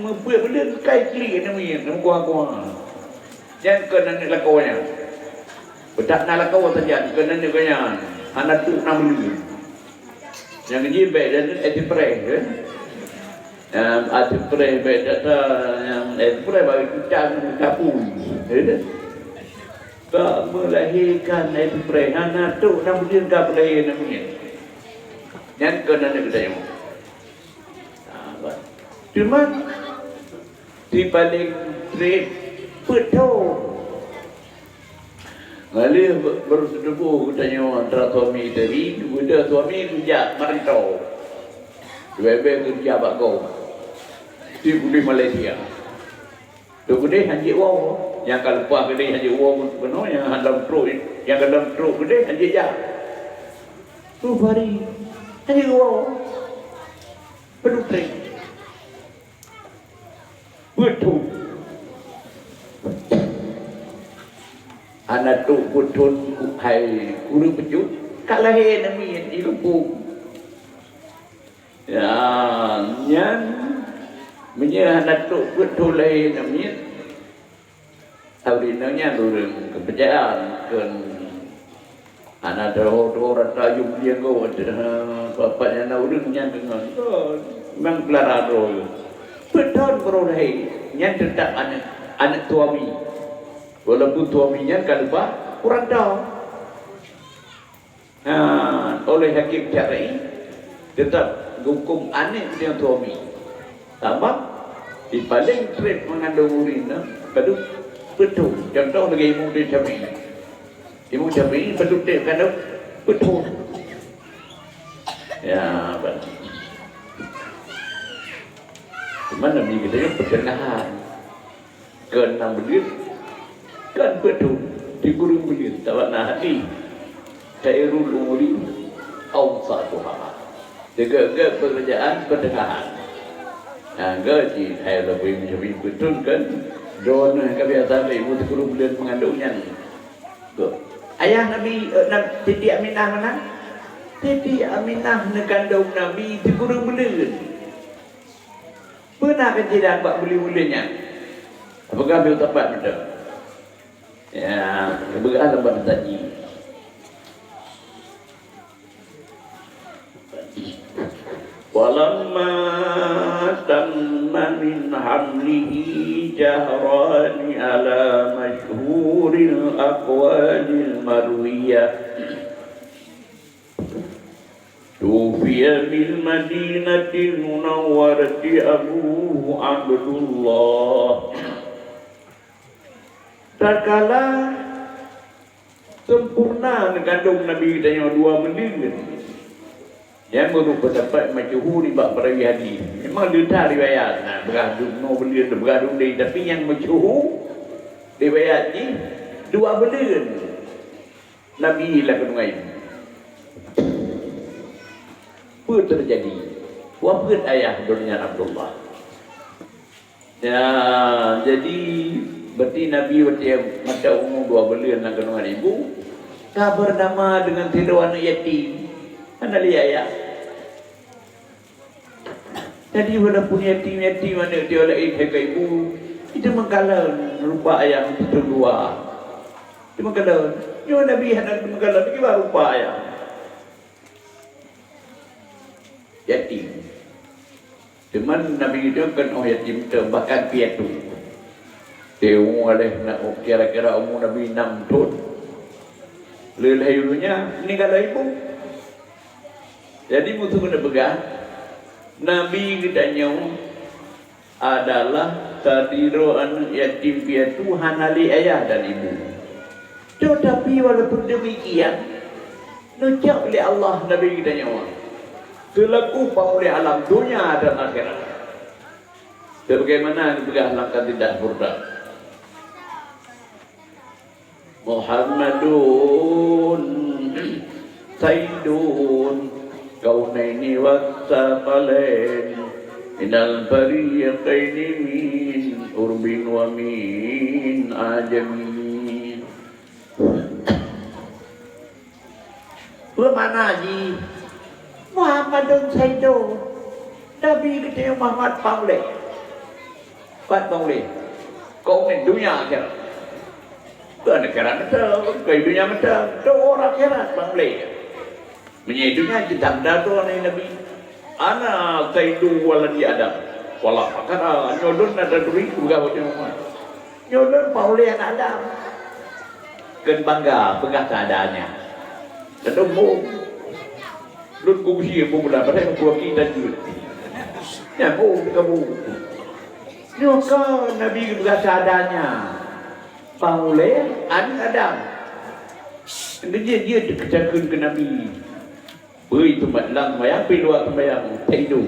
Speaker 1: membuat benda kai kli namanya, nama kuat-kuat. Jangan kena nak lakunya. Bedak nak lakukan saja, kena nak kena. Anak tu 6 bulan. Yang ini baik dan etipre, etipre baik data yang etipre bagi kita kapung, tak melahirkan etipre, anak tu 6 bulan tak boleh namanya. Yang kena nak kita yang, cuma di balik trip betul. Lalu bersetubuh katanya antara suami tadi, dua suami kerja merantau, dua kerja bakau di Budi Malaysia. Tu gede haji wow, yang kalau lupa gede haji wow penuh, yang dalam truk gede haji jah. Tu hari haji wow penuh trek, betul. Anak tu putun hai guru pecut kalah nami di lumpur. Ya, nyan menyerah anak tu putun lain nami. Taurinanya durung kepercayaan kan anak doh rata jum dia go bapaknya naurungnya dengan memang kelararo. Betul beroleh nyan tetap anak suami. Walaupun suaminya kan lupa kurang tahu. oleh hakim syar'i tetap hukum aneh dengan suami. Tambah di paling trip mengandung urina, padu betul. Contoh lagi Imam Syafi'i. Imam Syafi'i betul dia kandung betul. Ya, betul. Cuman Nabi kita yang pertengahan ke-6 bulan kan betul di kurung bulan tak nak hati khairul umuri awsatuha. Jaga pekerjaan pertengahan. Gaji saya lebih menjadi betul kan. Zona kebiasaan ibu di kurung bulan mengandungnya. Ayah Nabi Siti Aminah mana? Siti Aminah mengandung Nabi di kurung bulan. Pernah kan tidak buat beli-belinya? Apakah ambil tempat betul? Ya, kebegaran tempat tadi. Walamma tamma min hamlihi jahrani ala masyhuril aqwalil marwiyah. Tufiya bil Madinatil Munawwarati Abu Abdullah. Tatkala sempurna mengandung Nabi kita yang 2 bulan, yang baru pendapat masyhur bab perawi hadis. Memang ada riwayat bergadung no bulan bergadung dia, tapi yang masyhur riwayat ni 2 bulan Nabi lah kandung air. Apa terjadi? Wafat ayah dunia Abdullah. Ya, jadi berarti Nabi mata umur 2 bulan nak kandungan ibu, tak bernama dengan tiruan yatim. Mana dia ayah? Jadi walaupun yatim mana dia oleh ibu, itu mengkalau rupa ayah itu 2. Itu mengkalau. Dia Nabi hendak mengkalau bagaimana rupa ayah? Yatim. Cuman Nabi itu kan yatim tu bahkan piatu. Dia umur nak kira-kira umur Nabi 6 tahun. Lelahirnya meninggal ibu. Jadi musuh kena pegang. Nabi kitanya adalah tadiro anak yatim piatu hanali ayah dan ibu. Tetapi walaupun demikian, nujak oleh Allah Nabi kitanya selaku oleh alam dunia dan akhirat. Sebagaimana juga langkah tidak murtad. Muhammadun Sayyidun Kaunaini wassaqalain minal fariqaini min urbin wa min ajamin. Bermana ji Muhammadun Sayyidun Nabi kita Muhammad Pauleh kau ni dunia akhirat ke negara betul ke dunia betul ke orang akhirat Pauleh menyedunya kita dato Nabi ana Sayyidun waladi Adam wala pakara nyodon ada duri juga macam nyodon Pauleh anak Adam kan bangga pegang keadaannya dan Lut kusi pun dah pada aku kita juga. Ya kamu. Juga Nabi berkata adanya. Pauleh Adam. Dia dikatakan ke Nabi. Beri tempat lang bayang piluat sembahyang tidur.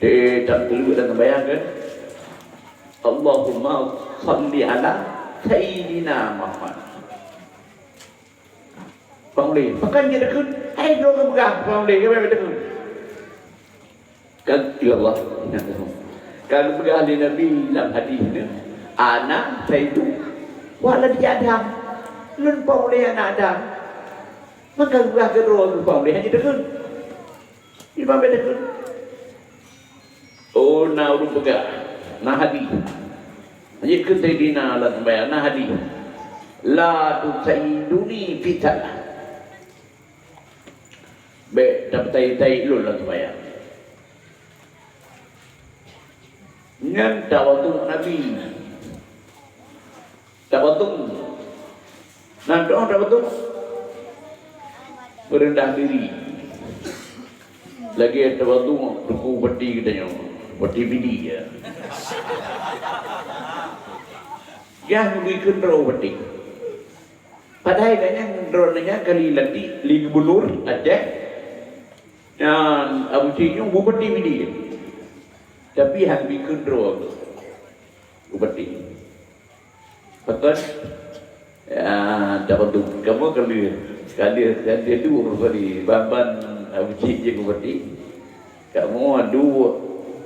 Speaker 1: Dia tak perlu dan sembahyang kan. Allahumma salli ala Sayyidina Muhammad. Pauleh, makan dia dekun. Hai dua ke pegang Pauleh ke apa dekun? Kan ya Allah. Kalau pegang di Nabi dalam hadis ni, anak Sayyidun walad Adam. Lun Pauleh anak Adam. Maka pegang kedua ke Pauleh hanya dekun. Di mana dekun? Oh, na urut pegang. Na hadis. Hanya ke Sayyidina Allah sembahyang na hadis. La tu Sayyiduni fitnah. Baik, dapat tai lul lah sembahyang. Dengan tawatung Nabi. Tawatung. Nah, doa tawatung. merendah diri. Lagi ada waktu tuku peti katanya, peti bidi ya. Yang bikin roh peti. Padahal katanya dronenya kali lagi li gubernur Aceh dan Abu Cinyung bupati bidi. Tapi yang bikin roh bupati. Betul? Ya, dapat tu kamu kali itu kali Bamban Abu Cinyung bupati. Kamu adu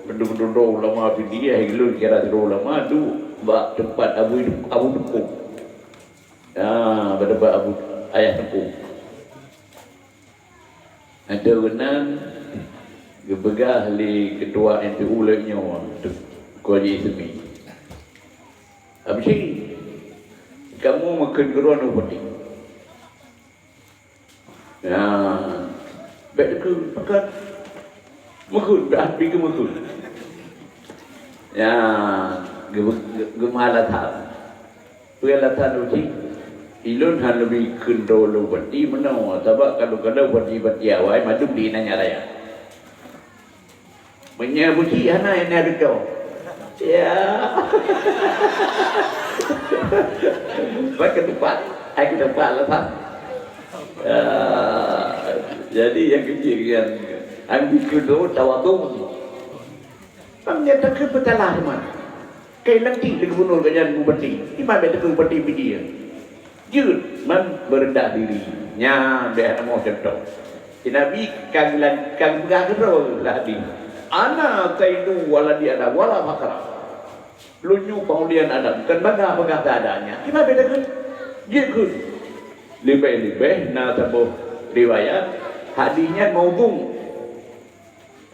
Speaker 1: berdua ulama bidi ya, hilang kira ulama adu bak tempat Abu Dukung. Berdebat Abu Ayah Tepung. Ada benar gebegah li ketua NPU lainnya Kuala Ismi. Habis ini kamu makan geruan upati. Ya, baik ke makan makan berhati ke makan. Ya, gemalatan. Pelatan uji. Ilun han lebih kendolo bati menau sebab kalau bati awai maju di nanya raya menyabuci anak yang ada kau ya pakai tempat aku tempat lah pak jadi yang kecil yang ambil kendolo tawatung ternyata kebetalah teman kayak nanti di gubernur kanyan bupati di mana ada bupati dia Jud berendah diri nya biar mau contoh Nabi kang beragro lah di ana taidu wala di ada wala makara lunyu pengulian ada bukan bangga adanya kita bedakan jikun lebih na tabuh riwayat hadinya maudung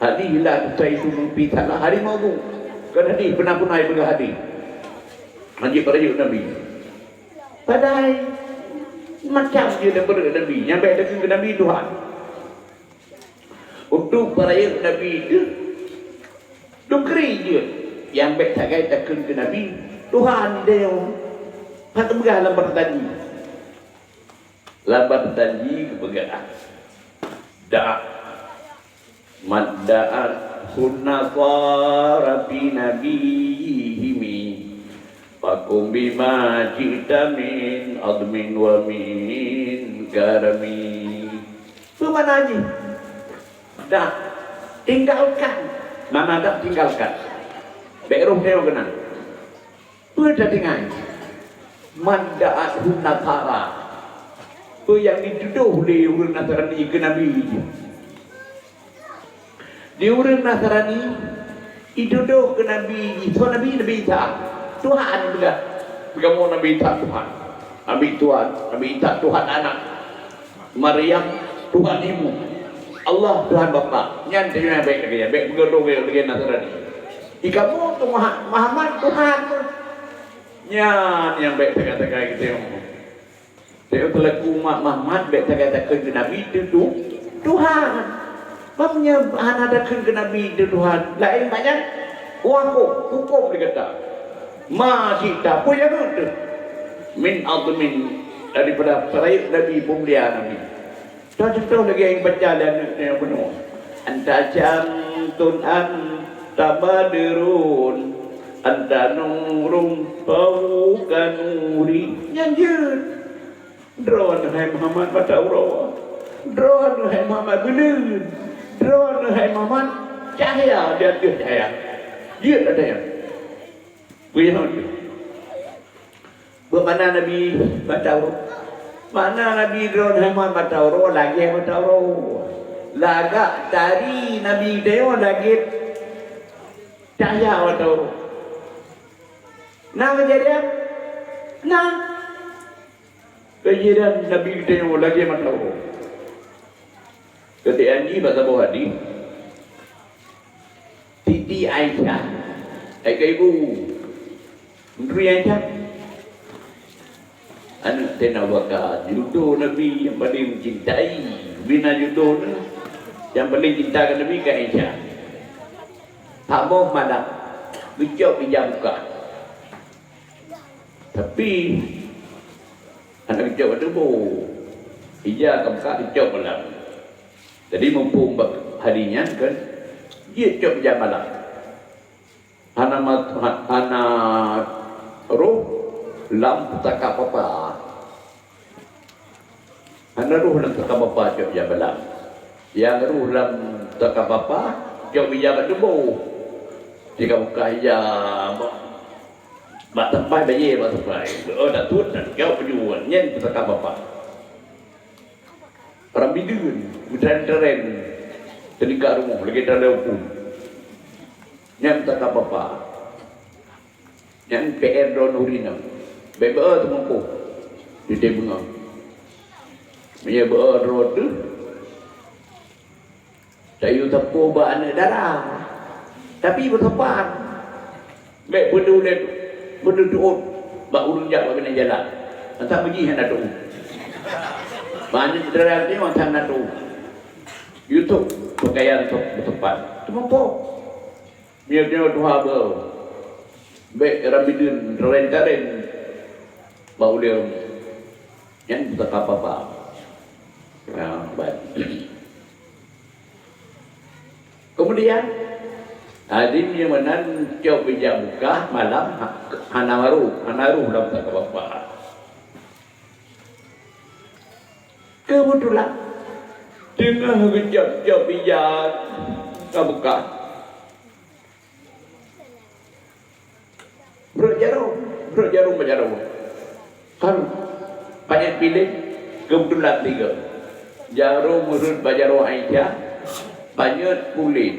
Speaker 1: hadilah taidu pitala hari maudung kan hadi pernah punai bega hadi haji perayuk Nabi padahal macam dia daripada Nabi nyampe dekat Nabi Tuhan untuk perayaan Nabi itu dukri je yang baik tak kait ke Nabi Tuhan dia patut begah lambat tanji kebegah dak madda'at sunnafara fi nabiyihimi Fakum bima jita min admin wa min garami. Bagaimana ni? Dah tinggalkan. Mana dah tinggalkan? Berum dia kena. Pada dengan mandaat hunatara. Tu yang dituduh di urang Nasrani ke Nabi. Di urang Nasrani dituduh ke Nabi. Itu Nabi Isa. Tuhan juga. Kamu Nabi Isa Tuhan. Nabi Isa Tuhan anak. Maryam Tuhan ibu. Allah Tuhan bapa. Nyan dia baik lagi. Baik bergaduh dengan Nasrani. Kamu tu Muhammad Tuhan. Nyan yang baik kata-kata kita. Dia pelaku Muhammad baik kata-kata ke Nabi itu Tuhan. Bapaknya anak ke Nabi itu Tuhan. Lain banyak hukum dikata. Masih tak punya tu min admin daripada perayaan Nabi pemuliaan Nabi. Contoh lagi yang baca dan yang penuh. Anta jamtun anta badrun anta nurum fauqa nuri. Nyanjut. Drone hai Muhammad baca Allah. Drone hai Muhammad benar. Drone hai Muhammad cahaya dia cahaya. Dia ada yang Bagaimana Nabi Batawro? Mana Nabi Drone Haman Batawro lagi Batawro? Laga tari Nabi Deo lagi cahaya Batawro. Nah kejadian, nah kejadian Nabi Deo lagi Batawro. Ketika ini bahasa Bukhari, Siti Aisyah, ibu. Menteri aja anak Tena Bakar jodoh Nabi yang paling mencintai bina jodoh yang paling cintakan Nabi ke Aisyah tak mau malam bijak buka tapi anak bijak ada Ija kamka dicok malam. Jadi mumpung harinya kan, dia cok jam malam. Hana roh lam tak apa. Hana roh lam tak apa cok jam malam. Yang roh lam tak apa cok jam debu. Jika buka hijab, mak tempat bayi mak tempat. Oh dah tuan kau penjual nyen tak apa. Orang bidun, tren terdekat rumah lagi tak ada hukum. Nyen tak apa. Nyen PR donurina. Bebe tu mampu. Di bunga. Punya berod tu. Saya tepu bana darah. Tapi bertepat. Baik berduduk. Bak urun jak bak kena jalan. Entah pergi hendak tu. Banyak saudara ni orang sana tu. YouTube pakaian tu bertepat. Tu mampu. Dia tuha ber. Baik rabidun rentaren. Bau dia. Yang tak apa-apa. Ya, baik. Kemudian Adim yang menan jauh bijak buka malam hanaru dalam tak apa. Kebetulan tengah jauh bijak tak buka. Berjarum. Kan banyak pilih kebetulan 3. Jarum menurut bajarum Aisyah banyak kulit.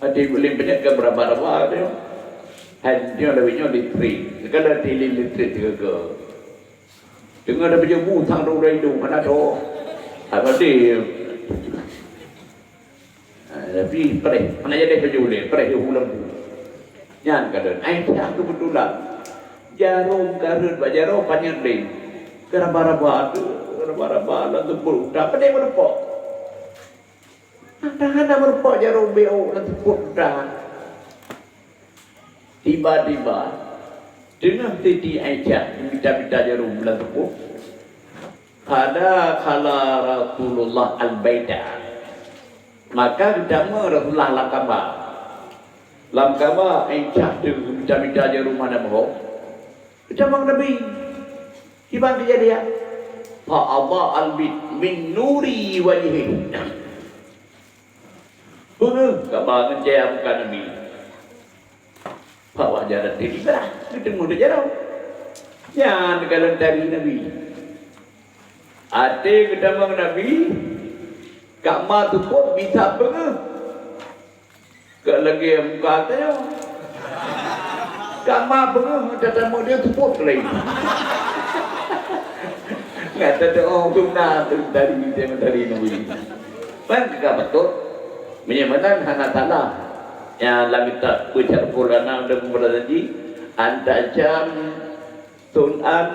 Speaker 1: Ada boleh banyak ke berapa tu. Hanya lebihnya litri. Kalau litri juga. Dengar ada banyak butang tu dah hidup mana tu. Apa dia? Tapi perih. Mana jadi berjulih. Perih ulam tu. Jangan kata. Aisyah kebetulan. Jarum karut bajarum banyak lain. Keraba-raba tu. Keraba-raba lah tu pun. Apa dia berapa? Hana merpok jarum beo nanti putah. Tiba-tiba dengan Siti Aisyah minta jarum bulan tepuk. Ada kala Rasulullah al-Baida. Maka ditama Rasulullah lakaba. Lakaba Aisyah tu minta jarum mana boh. Ditama Nabi. Tiba kejadian. Fa'aba al-bid min nuri wajhi. Kabar jaya bukan Nabi. Pak wajar diri berah. Ketemu dia jarau. Jangan kalau dari Nabi. Ate ketemu Nabi. Kak Ma tu pun bisa bengah. Kak lagi muka tanya. Kak Ma bengah. Ketemu dia tu pun lain. Kata tu orang tu nak dari Nabi. Kan kak betul. Menyamakan hana tanah yang lagi tak ucap Quran dan berjanji anta jam tunan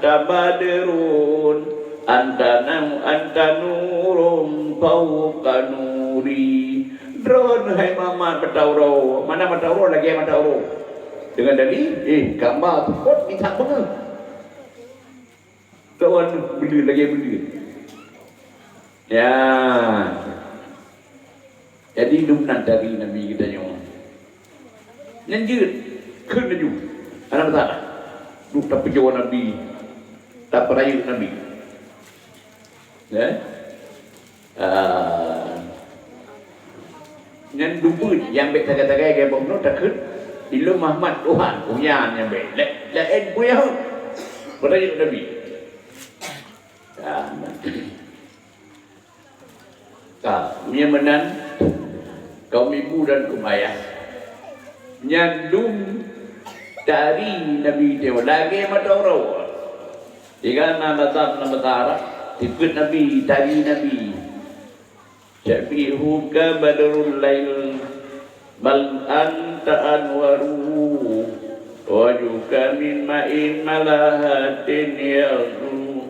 Speaker 1: tabadirun anta nurun fauqa nuri drone hai mama betauro mana betauro lagi betauro dengan dari gambar tu kot minta banget kawan beli ya. Jadi dumnan dari Nabi kita yang nanjut kena ju. Anak tak. Duk tak pejawa Nabi. Tak perayu Nabi. Ya. Yang dubut yang bet tagay gay bomno takut. Ilu Muhammad Tuhan punya yang bet. Lain punya. Perayu Nabi. Punya menan kaum ibu dan kaum ayah nyandung dari Nabi Dewa lagi mata orang jika nama Tara ikut Nabi dari Nabi syafi'uka badrul lail bal anta anwaru wajuka min ma'in malahatin yazu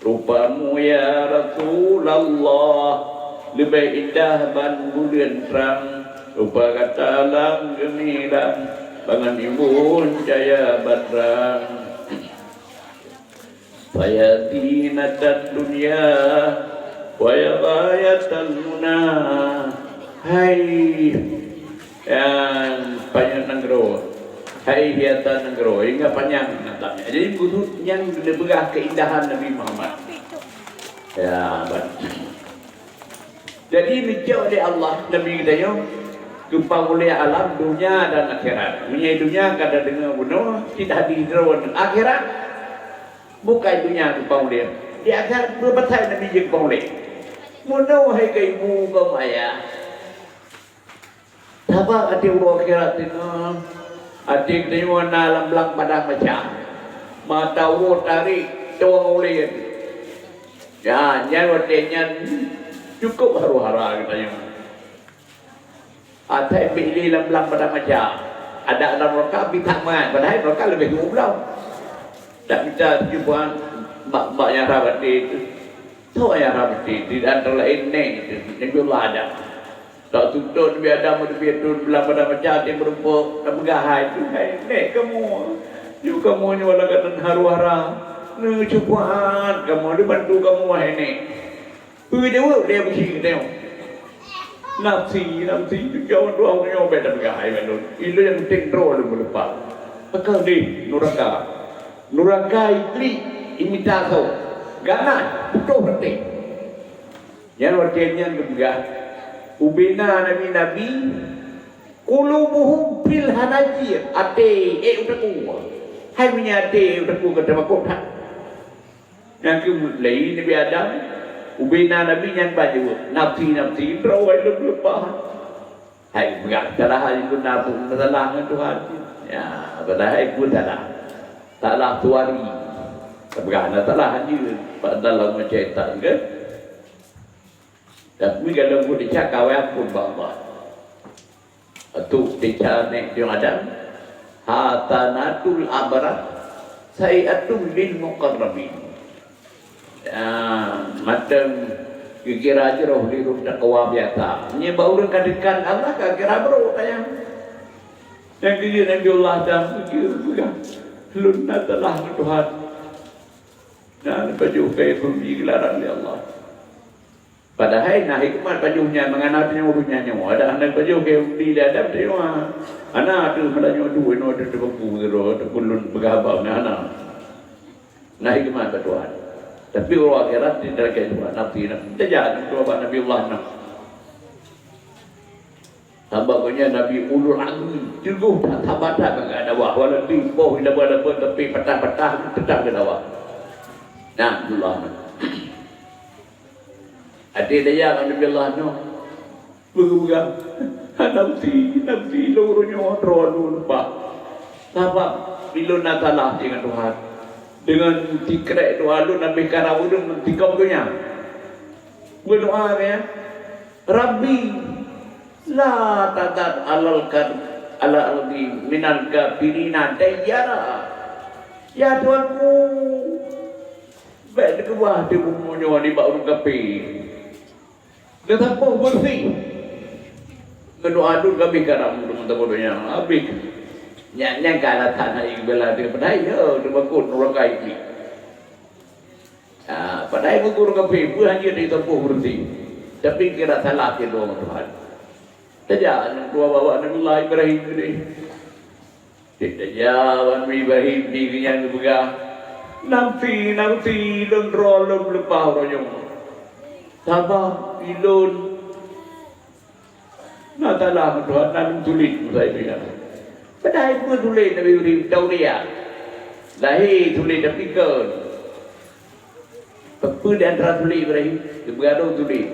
Speaker 1: rupamu ya Rasulullah lebih indah ban bulan terang rupa kata alam gemilang bangan imbun cahaya badrang Faya zinatad dunya wa ya ghayatal muna. Hai yang banyak negro, hai hiatan negro, hingga panjang natanya. Jadi butuh yang lebih keindahan Nabi Muhammad. Ya, jadi dijauh oleh Allah Nabi kita yo gempa mulia alam dunia dan akhirat. Dunia dunia kada dengan bunuh tidak dihidron akhirat bukan dunia gempa mulia. Di akhirat berbatai Nabi gempa mulia. Bunuh hai kaimu kemaya. Apa ati ulo akhirat itu? Ati kita nalam belang padang macam mata ulo tarik tuang mulia. Ya, nyawa tenyan cukup haru-hara katanya. Ada pilih lam-lam pada macam ada dalam roka bintang man, padahal roka lebih jumlah. Tak bisa jumpa mak yang rawat itu. Tahu yang rawat itu di antara lain yang jumlah ada. Tak tuntut biar ada lebih tu belah pada macam yang berupa dan megahai itu. Nek kamu, you kamu ni wala kata haru-hara. Ni cubaan kamu dibantu kamu ini. Dia bersih kita. Nafsi jauh doang yang beda bergaya menurut. Itu yang tentro lu lupa. Maka di Nuraka iblis imitasi. Ganas butuh berarti. Yang artinya juga ubina nabi qulubuhum fil hanajir ate utaku. Hai punya ate utaku kata makota. Yang lain Nabi Adam ubina Nabi yang baju nafsi terawai lupa. Hai enggak salah itu nabung salah Tuhan. Ya, padahal itu salah tuari. Sebagaimana salah hanya dalam mencetak ke. Tapi kalau aku dicakap pun bapak. Itu dicakap yang ada hatanatul abrar sayatul lil muqarrabin. Macam kira aja roh di ruh takwa biasa. Ini baru kadikan Allah kira bro tayang. Yang kira Nabi Allah dan kira luna telah Tuhan. Dan baju kayak bumi gelaran ya Allah. Padahal nah hikmat bajunya mengenalnya urunya nyawa. Ada anak baju kayak di dadap dia. Anak tu melanya dua no ada buku gitu. Kulun begabau anak. Nah hikmat Tuhan. Tapi orang akhirat tidak kayak dua nabi. Kita jangan dua Nabi Allah nak. Tambahnya Nabi ulul azmi juga tak baca enggak ada wah wala timpo tidak ada pun tapi petah-petah tetap ada wah. Nah, Allah. Ada daya Nabi Allah no. Bukan nafsi lurunya roh lupa. Apa bila nak salah dengan Tuhan. Dengan dikrek doa lu Nabi Karawudun tikam dunia. Berdoa ya. Rabbi la tadat ala ardi minal kafirina dayyara. Ya Tuhanku. Baik kedua di bumunya di bawah kafir. Tetapi bersih. Berdoa dulu kami Karawudun teman-temannya. Habis yang kalah tanah iqbal dia padai yo dia bakun neraka iki. Padai buku kafe pun hanya di tempuh berhenti. Tapi kira salah ke doa Tuhan. Saja dua bawa Nabi Allah Ibrahim ini. Saja Nabi Ibrahim dirinya juga nanti dan rolong lepas rojong. Sabar ilun. Natalah Tuhan dan tulis saya bilang. Padahal pun tulis Nabi Ibrahim Tauliah. Lahir tulis tapi kan. Apa di antara tulis Ibrahim? Bergaduh tulis.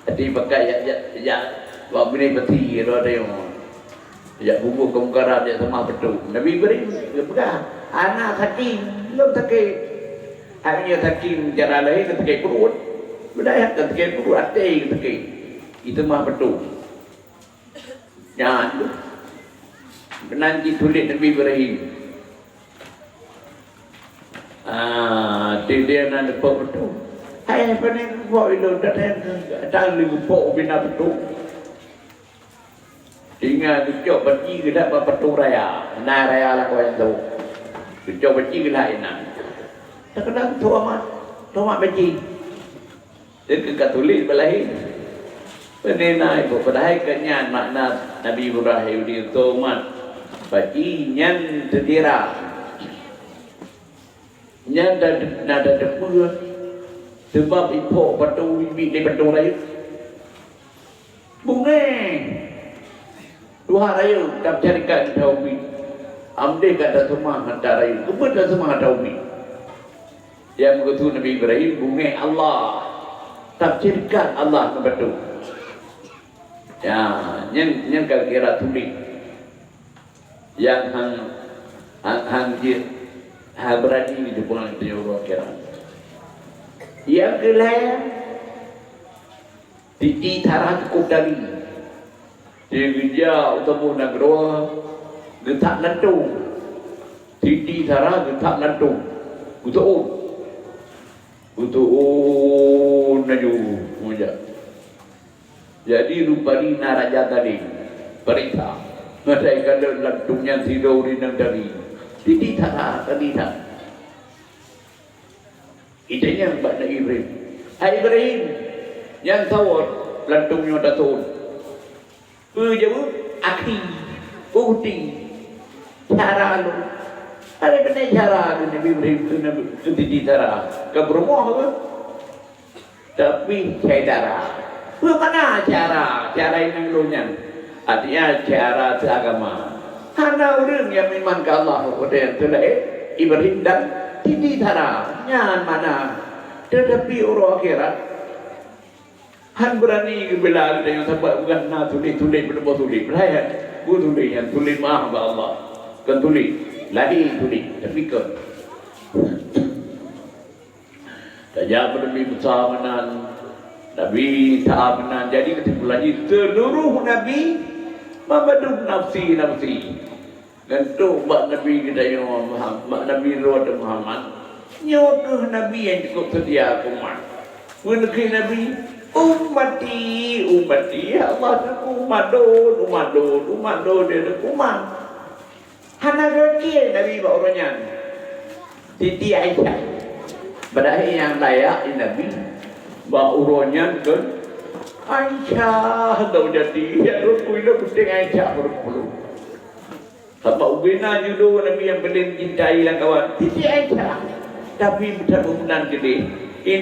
Speaker 1: Hati pakai ya buat bini peti ada yang ya bumbu kemungkaran ya sama betul. Nabi Ibrahim bergah. Anak hakim belum sakit. Hanya hakim cara lahir ketika perut. Berdaya ketika perut hati ketika itu mah betul. Ya itu. Nanti tulis Nabi Ibrahim. Dia nak dapat betul. Hai panen buat itu datang lagi buat bina betul. Tinggal tujuh bagi kita betul raya. Nah raya lah kau yang tahu. Tujuh bagi kita enak. Kadang-kadang tomat biji. Jadi Katolik berlahir. Penenai padahal kenyan makna Nabi Ibrahim di tomat biji nyan tedira. Nyan nada depur. Sebab ipok patu bibi di patu raya. Bunga. Dua raya tak carikan taubi. Amde kata semua hantar raya. Kepada semua taubi. Yang begitu Nabi Ibrahim bunga Allah. Tafsirkan Allah kebetul. Ya, yang kira tulis. Yang hang berani di depan itu orang kira. Yang kelima di tarah cukup dari. Dia utama negara getak lantung. Di tarah getak lantung. Betul naju muja. Jadi rupani naraja tadi perintah. Ngadai kada lantungnya tidur di negeri. Di tarah tadi tak. Idenya pada Ibrahim. Hai Ibrahim, yang tahu lantungnya datun. Jawab akhi, ukti, cara lu. Ada benda cara Nabi Ibrahim tu di cara. Kebermoh tu. Tapi saya cara. Bagaimana cara yang lunya? Artinya cara agama. Karena orang yang memang ke Allah kepada Ibrahim dan di cara. Nyan mana? Tetapi orang akhirat han berani bila ada yang sebab bukan nak tulis berapa tulis. Beraya. Gua tulis yang tulis maaf kepada Allah. Kan tulis. Lari tulis, tapi kan tajam Nabi besar menan, Nabi tak menan. Jadi kesimpulannya seluruh Nabi membaduk nafsi. Gantung mak Nabi kita yang mak Nabi Rasul Muhammad. Nyodoh Nabi yang cukup sedia umat. Menegui Nabi ummati Allah umat don dia umat. Hana berkir Nabi orangnya Siti Aisyah padahal yang layak Nabi orangnya kan Aisyah tahu jadi ya Rasulullah penting Aisyah berpuluh sebab ubina judo Nabi yang paling cintai dan kawan Siti Aisyah tapi benar-benar gede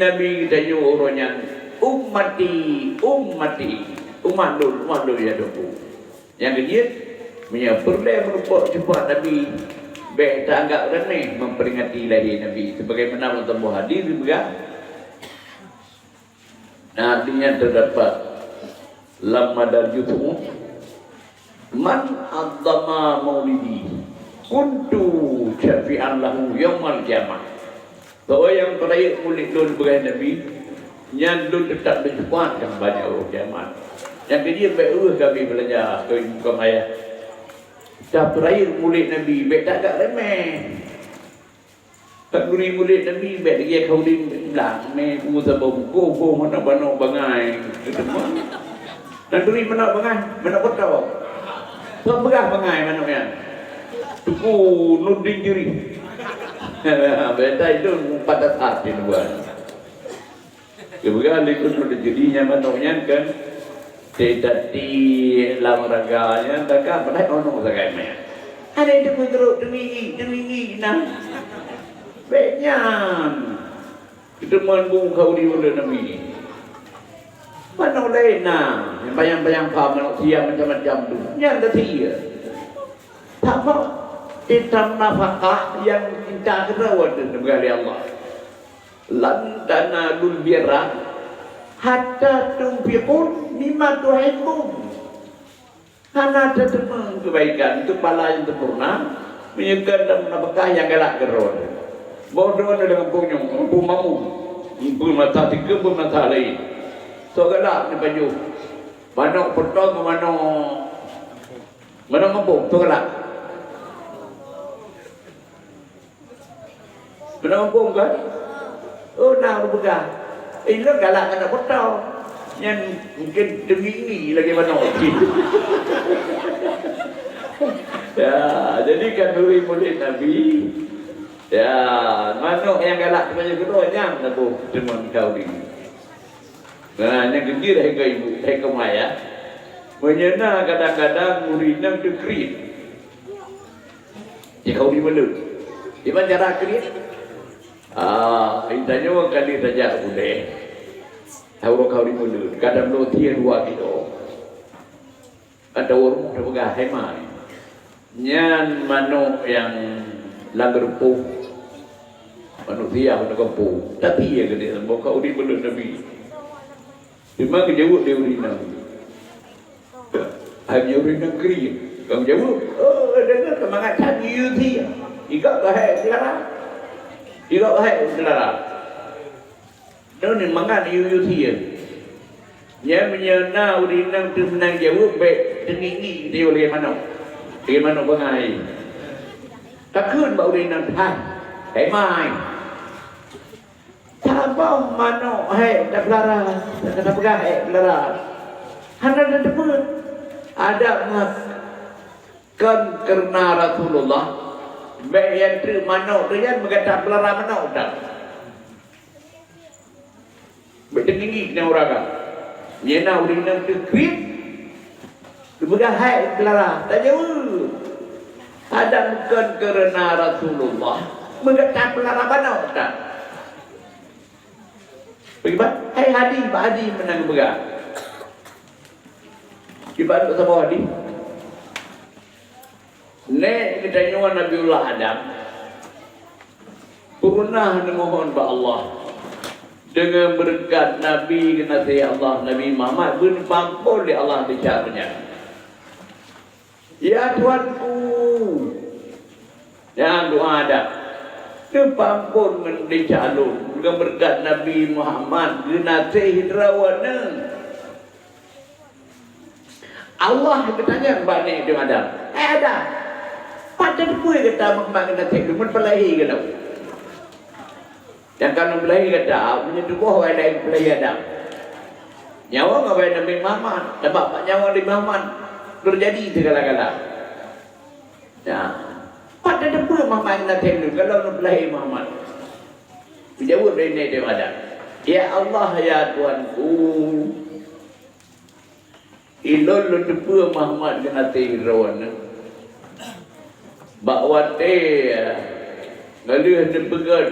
Speaker 1: Nabi kita juga orangnya ummati umat dulu ya doku yang kedua perlu merupakan cepat Nabi tak agak remeh memperingati lahir Nabi sebagaimana bertemu hadis juga. Nah, artinya terdapat lamma dar yutu man azzama maulidi kuntu syafi'an lahu yaumal qiyamah. Bahwa yang terakhir mulik dulu berai Nabi yang dulu tetap bercepat yang banyak orang kiamat. Yang kedua baik kami belajar ke muka ayah. Dah terakhir murid Nabi, baik tak agak remeh. Tak guri murid Nabi, baik lagi kau di belang, ku sabau go mana bangai, ketemu. Dan guri mana bangai, mana potau. Tak berah bangai mana yang. Tuku nuding diri. Beda itu pada saat ini buat. Kemudian ikut nuding dirinya mana yang kan. Tidak di dalam raganya, tak pernah ono sagainya. Ada itu menurut demi nah, banyak. Itu menbung kau di mulut Nabi. Mana lain nah, bayang manusia macam-macam tu. Yang ketiga, tak apa. Hitam nafkah yang cinta kerawat negara Allah. Lantana dul birra hatta tunfiqun mimma tuhibbun. Karena ada kebaikan itu pahala yang sempurna menyegar dan nafkah yang galak gerot. Bodoh dengan punyung, mamu, mata tiga, mata lain. So galak ni baju. Mana potong, mana ngepung, so galak. Mana ngepung kan? Oh, nak berpegang. Ini galak kena potong. Yang mungkin demi lagi mana ya, jadi kan mulai Nabi Ya, manuk yang galak sebanyak kedua yang nabu teman kau ini. Nah, yang gembira hingga ibu, hingga maya. Menyena kadang-kadang muridnya tu kerit. Ya kau di mana? Di mana cara kerit? Intanya orang kali saja boleh. Tahu kau di mana? Kadang lo tiada dua gitu. Ada orang dah pegang hemai. Nyan manuk yang langgar pun. Manusia pada kampung, tapi ya kena sebab kau di belum Nabi. Di mana jauh dia urina? Hanya urina kering. Kau jauh? Oh, dengar kemangat tadi yuti. Ikat bahaya sekarang. Ikat bahaya sekarang. Ni mangat yuti ya. Yang menyana urina tu menang jauh baik tinggi dia oleh mana? Dia mana pengai? Takkan bau urina hai. Hai mai. Tabau mano hai dak lara dak pegah lara hana dak tepun ada mak kan karena Rasulullah bayan tu mano tu yang berkata lara mano dak betinggi kena uraga nyena urina tu krip tu pegah hai lara tak jauh ada kan karena Rasulullah berkata lara mano dak. Bagaimana? Hai Hadi, Pak Hadi menang bergerak. Kita ada sama Hadi. Nek kita nyuan Nabiullah Adam. Pernah memohon kepada Allah dengan berkat Nabi nasihat Allah Nabi Muhammad pun pampul di Allah bicaranya. Ya Tuanku, jangan doa ada. Kepampun mendicalon dengan berkat Nabi Muhammad genasih rawana. Allah bertanya kepada Nabi Adam. Adam, macam apa kata mak genasih itu mempelahi ke tak? Yang kalau mempelahi kata, menyentuh bawah ada yang mempelahi Adam. Nyawa ngapai Nabi Muhammad, dapat nyawa Nabi Muhammad terjadi segala-gala. Ya. Pada depa Muhammad nak tengok kalau nak lahir Muhammad. Dijawab dari ni dia ada. Ya Allah ya Tuanku. Ilon lu depa Muhammad kena tirawan. Bakwate ngalih depegat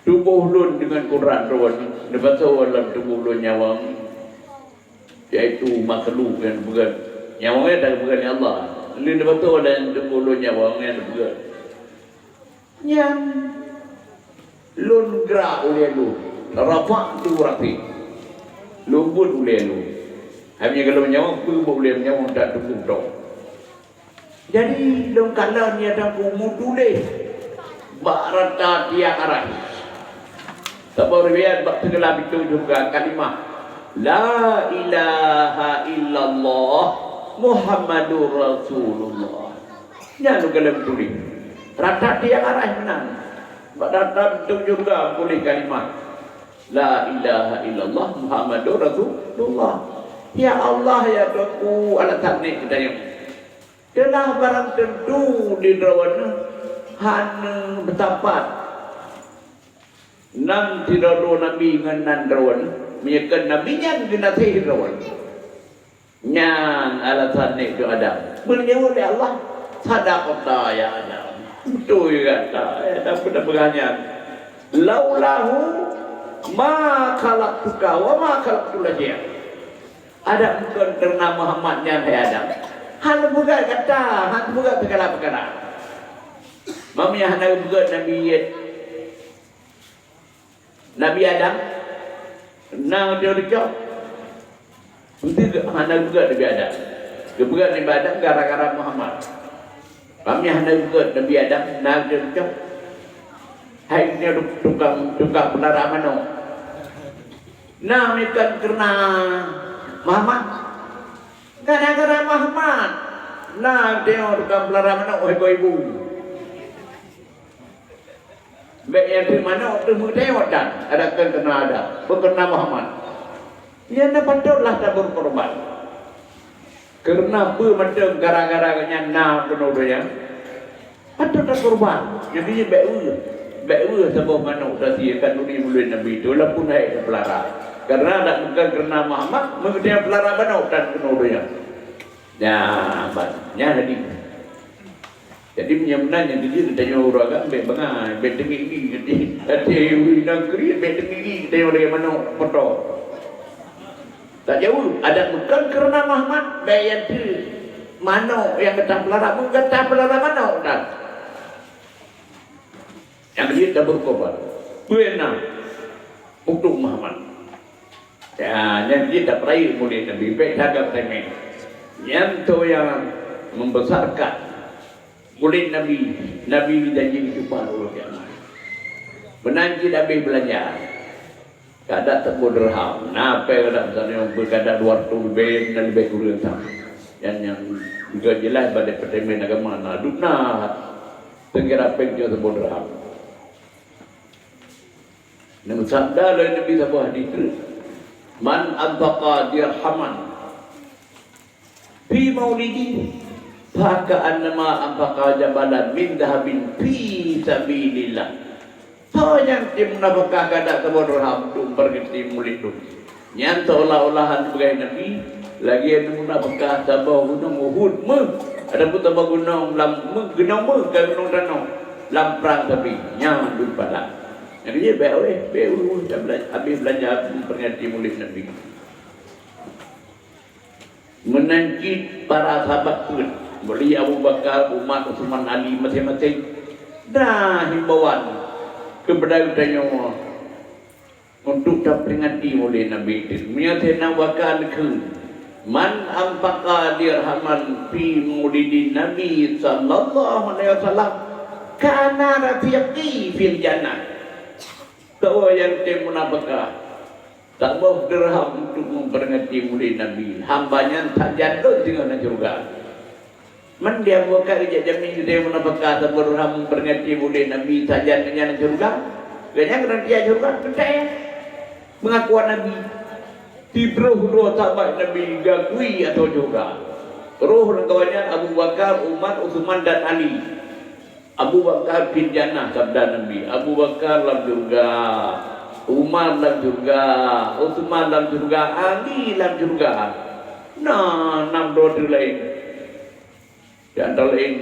Speaker 1: tubuh lun dengan Quran rawan. Depan dalam tubuh lun nyawang. Iaitu makhluk yang begat. Nyawangnya tak begat Allah. Lin betul dan tembulunya wangnya berat. Yang lun gerak oleh lu, rafa tu rapi, lubut oleh lu. Hanya kalau menyawang tu boleh menyawang tak tembul dong. Jadi lun kalau ni ada kumu tulis, barata tiang arah. Sebab riwayat bab tenggelam itu juga kalimah La ilaha illallah Muhammadur Rasulullah. Jangan dalam tulis. Rata dia arah menang. Rata itu juga boleh kalimat La ilaha illallah Muhammadur Rasulullah. Ya Allah ya Tuhanku ala taknik kita yang telah barang tentu di rawana hana bertapat nam tirado nabi ngenan rawana menyekan nabi yang genasih rawana nyan alasan itu ada bernyawa oleh Allah sadaqata ya Adam betul juga ya dapat berganyan laulahu ma khalaqtuka wa ma khalaqtul lajia ada bukan karena Muhammadnya hai Adam hal bukan kata hal bukan segala perkara mamanya hal bukan Nabi Adam nang dia dicok itu hanya juga Nabi Adam. Kebukan Nabi Adam gara-gara Muhammad. Kami hanya juga Nabi Adam nak jauh. Hai ni tukang pelara mana? Nah, bukan karena Muhammad. Gara-gara Muhammad. Nah, dia tukang pelara mana? Oh ibu. Baik yang di mana waktu mengetahui dan ada kena ada. Bukan Muhammad. Ya nak patutlah tak berkorban. Kerana apa macam gara-gara nya na penuh dia. Atau tak korban. Jadi beul sebab manuk tadi akan nuri mulut Nabi itu walaupun hai pelara. Karena tak bukan kerana Muhammad mengerti pelara manuk dan kenurunya. Ya, banyak tadi. Jadi menyebenarnya jadi tanya orang agak baik banget, baik tinggi jadi negeri baik tinggi tanya orang manuk foto. Tak jauh ada bukan kerana Muhammad baik itu manuk yang kata pelara manuk dan yang dia dah berkorban buena untuk Muhammad ya yang dia dah peraih mulai Nabi baik jaga temen yang tu yang membesarkan mulai Nabi dijanji kepada Allah yang menanti Nabi belajar kada tebu dirham napa kada misalnya berkada 200 ben dan lebih kurang sama yang juga jelas pada pertemuan agama na dukna tenggerak pengjo tebu dirham. Namun sabda dari Nabi sebuah hadis man anfaqa dirhaman fi maulidi faka annama anfaqa jabalan min dhahabin fi sabilillah. Yang tim nafkah kada tebu dirham tu pergi mulit tu. Yang seolah-olahan sebagai Nabi lagi yang nafkah sabah gunung Uhud ada pun sabah gunung gunung danau lamprang tapi yang dupalah. Jadi dia baik habis belajar memperingati mulut Nabi. Menanti para sahabat pun beli Abu Bakar, Umar, Utsman, Ali masing-masing dah himbauan kepada kita untuk memperingati mulut Nabi itu. Menyatakan wakal ke man anfaqa dirhaman fi maulidin Nabi sallallahu alaihi wasallam kana rafiqi fil jannah. Tahu yang tim munafakah tak mau dirham untuk memperingati murid Nabi hambanya tak jatuh dengan surga. Man dia bukan jamin dia munafakah tak dirham memperingati murid Nabi tak jatuh dengan surga. Ganya kerana dia surga percaya pengakuan Nabi. Tibroh roh sahabat Nabi gakui atau juga. Roh kawannya Abu Bakar, Umar, Utsman dan Ali. Abu Bakar bin Jannah sabda Nabi. Abu Bakar dalam surga, Umar dalam surga, Utsman dalam surga, Ali dalam surga. Nah, 6 doa lain. Di antara lain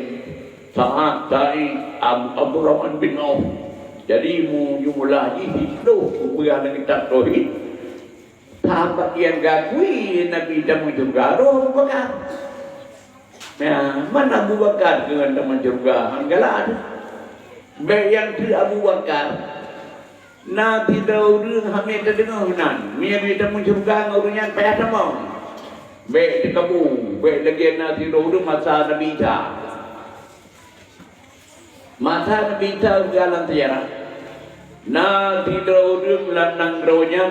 Speaker 1: Sa'ad, Sa'id, Abu Rahman bin Auf. Jadi jumlah itu berada di kitab tauhid. Sahabat yang gakui Nabi dalam surga roh Abu Bakar. Ya, mana Abu Bakar dengan teman surga? Enggaklah ada. Baik yang di Abu Bakar. Nabi Daud hamil terdengar nan. Mia bi teman surga ngurunyan payah sama. Baik di kamu, baik lagi Nabi Daud masa Nabi Isa. Masa Nabi Isa jalan sejarah. Nabi Daud melanang rohnya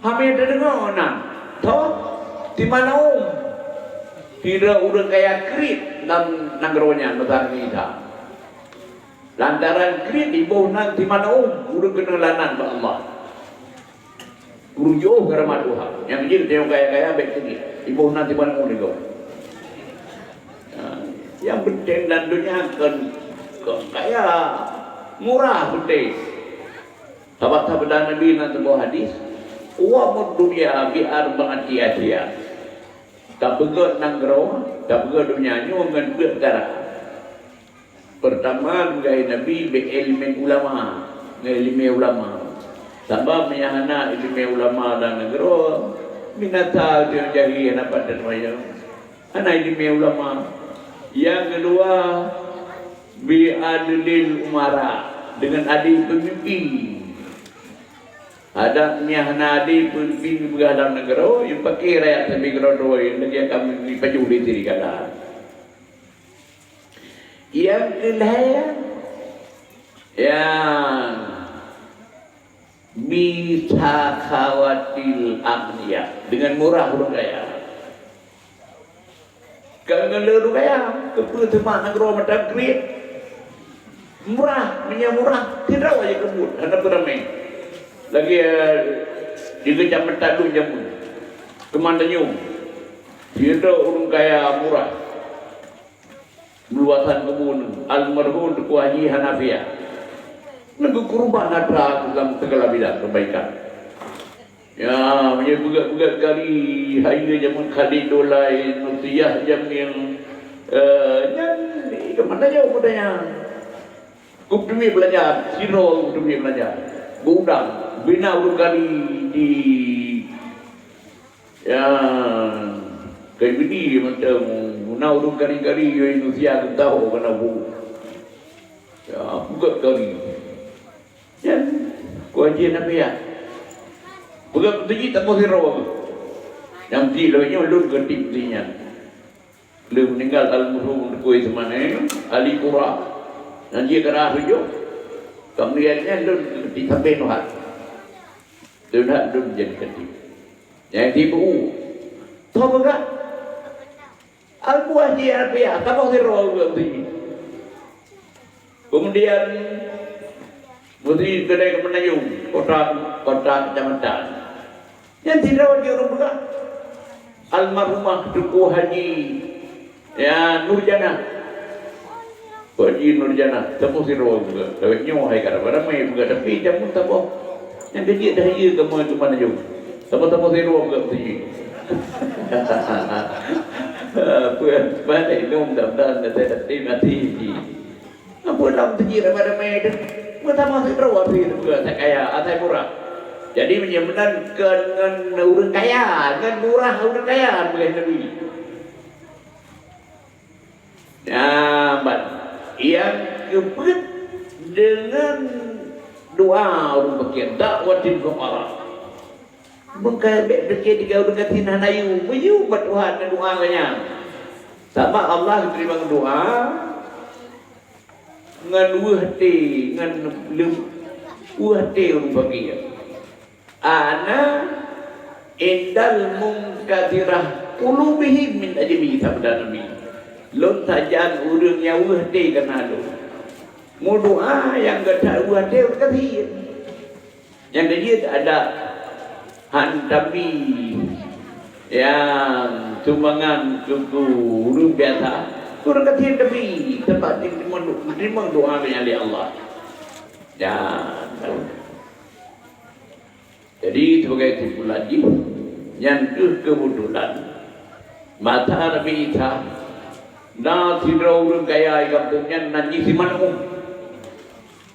Speaker 1: hamil terdengar nan. Tahu di mana tidak udah kayak krit dalam nagronya Nabi Isa. Lantaran krit di bawah nanti mana udah kenalanan dengan Allah. Guru jauh kerana Tuhan. Yang jadi tengok kaya-kaya baik tinggi. Di bawah nanti mana juga. Yang penting dan dunia kan kaya murah penting. Sahabat-sahabat Nabi nanti bawa hadis. Wa dunia biar bangati-atia. Tak begat nanggro, tak begat dunia nyu dengan begat darah. Pertama gaya Nabi berilmu ulama, ilmu ulama. Sebab menyahana ilmu ulama dan negro, binatang yang jadi apa dan macam. Anak ilmu ulama. Yang kedua biadlil umara dengan adil pemimpin. Ada nyahna di pemimpin dalam negara yang pakai rakyat sampai negara yang dia akan dipajuli diri kata. Yang kedua yang bisa khawatir amnia dengan murah orang kaya. Kalau orang kaya keputusan negara macam kredit murah, minyak murah tidak wajib kebut, hendak beramai. Lagi di kecamatan tu jamu Kemandanyu. Dia orang kaya murah. luasan kebun almarhum Tuku Haji Hanafiah. Lagu kurban ada dalam segala bidang kebaikan. Ya, punya bugat-bugat kali hari zaman Khalid Dolai, Nusiyah Jamil. Ke mana jauh mudanya? Kuptumi belajar, Siro kuptumi belajar. Gudang, bina urut kali di ya kayak begini macam guna urut kali-kali yang Indonesia kita tahu kena bu. Ya, bugat kali. Ya, kewajiban apa ya? Bukan betul tak mau hero. Yang di lainnya belum ketiknya. Belum meninggal almarhum Tuku Ismane Ali Pura. Dan dia kena hujung. Kemudiannya belum ketik sampai Tuhan. Tuhan belum jadi ketik. Yang tipu. Tahu tak? Aku aja apa ya? Tak mau hero betul. Kemudian Putri kedai Kemenayung, kota kecamatan. Yang tidak wajib orang buka almarhumah Tuku Haji ya Nurjana Haji Nurjana temu si rawa juga tapi nyohai kada ramai buka tapi jamu tapo yang kecil dah iya kamu itu mana jauh tapo si rawa buka tu apa mana itu mudah-mudahan saya mati apa dalam tu ramai-ramai itu tapo si rawa tu buka tak kaya atai murah. Jadi menyebutkan dengan orang kaya, dengan murah orang kaya boleh Nabi. Ya, yang kebet dengan doa orang bagian dakwatin fuqara. Mengkabek dekat tiga orang katina nayu, menyubat Tuhan dan doanya. Sama Allah terima doa dengan hati, dengan hati orang bagian. Ana indal munkadirah qulubihim min ajli sabda Nabi. Lon sajan urang nyawa hati kana lo. Mu doa yang gada hati kathir. Yang dia ada hantabi yang sumbangan suku urang biasa. Urang kathir tapi tempat terima doa oleh Allah. Ya. Jadi sebagai kesimpulan yang kebetulan mata Nabi Isa na tidak orang kaya kampungnya nanti si manu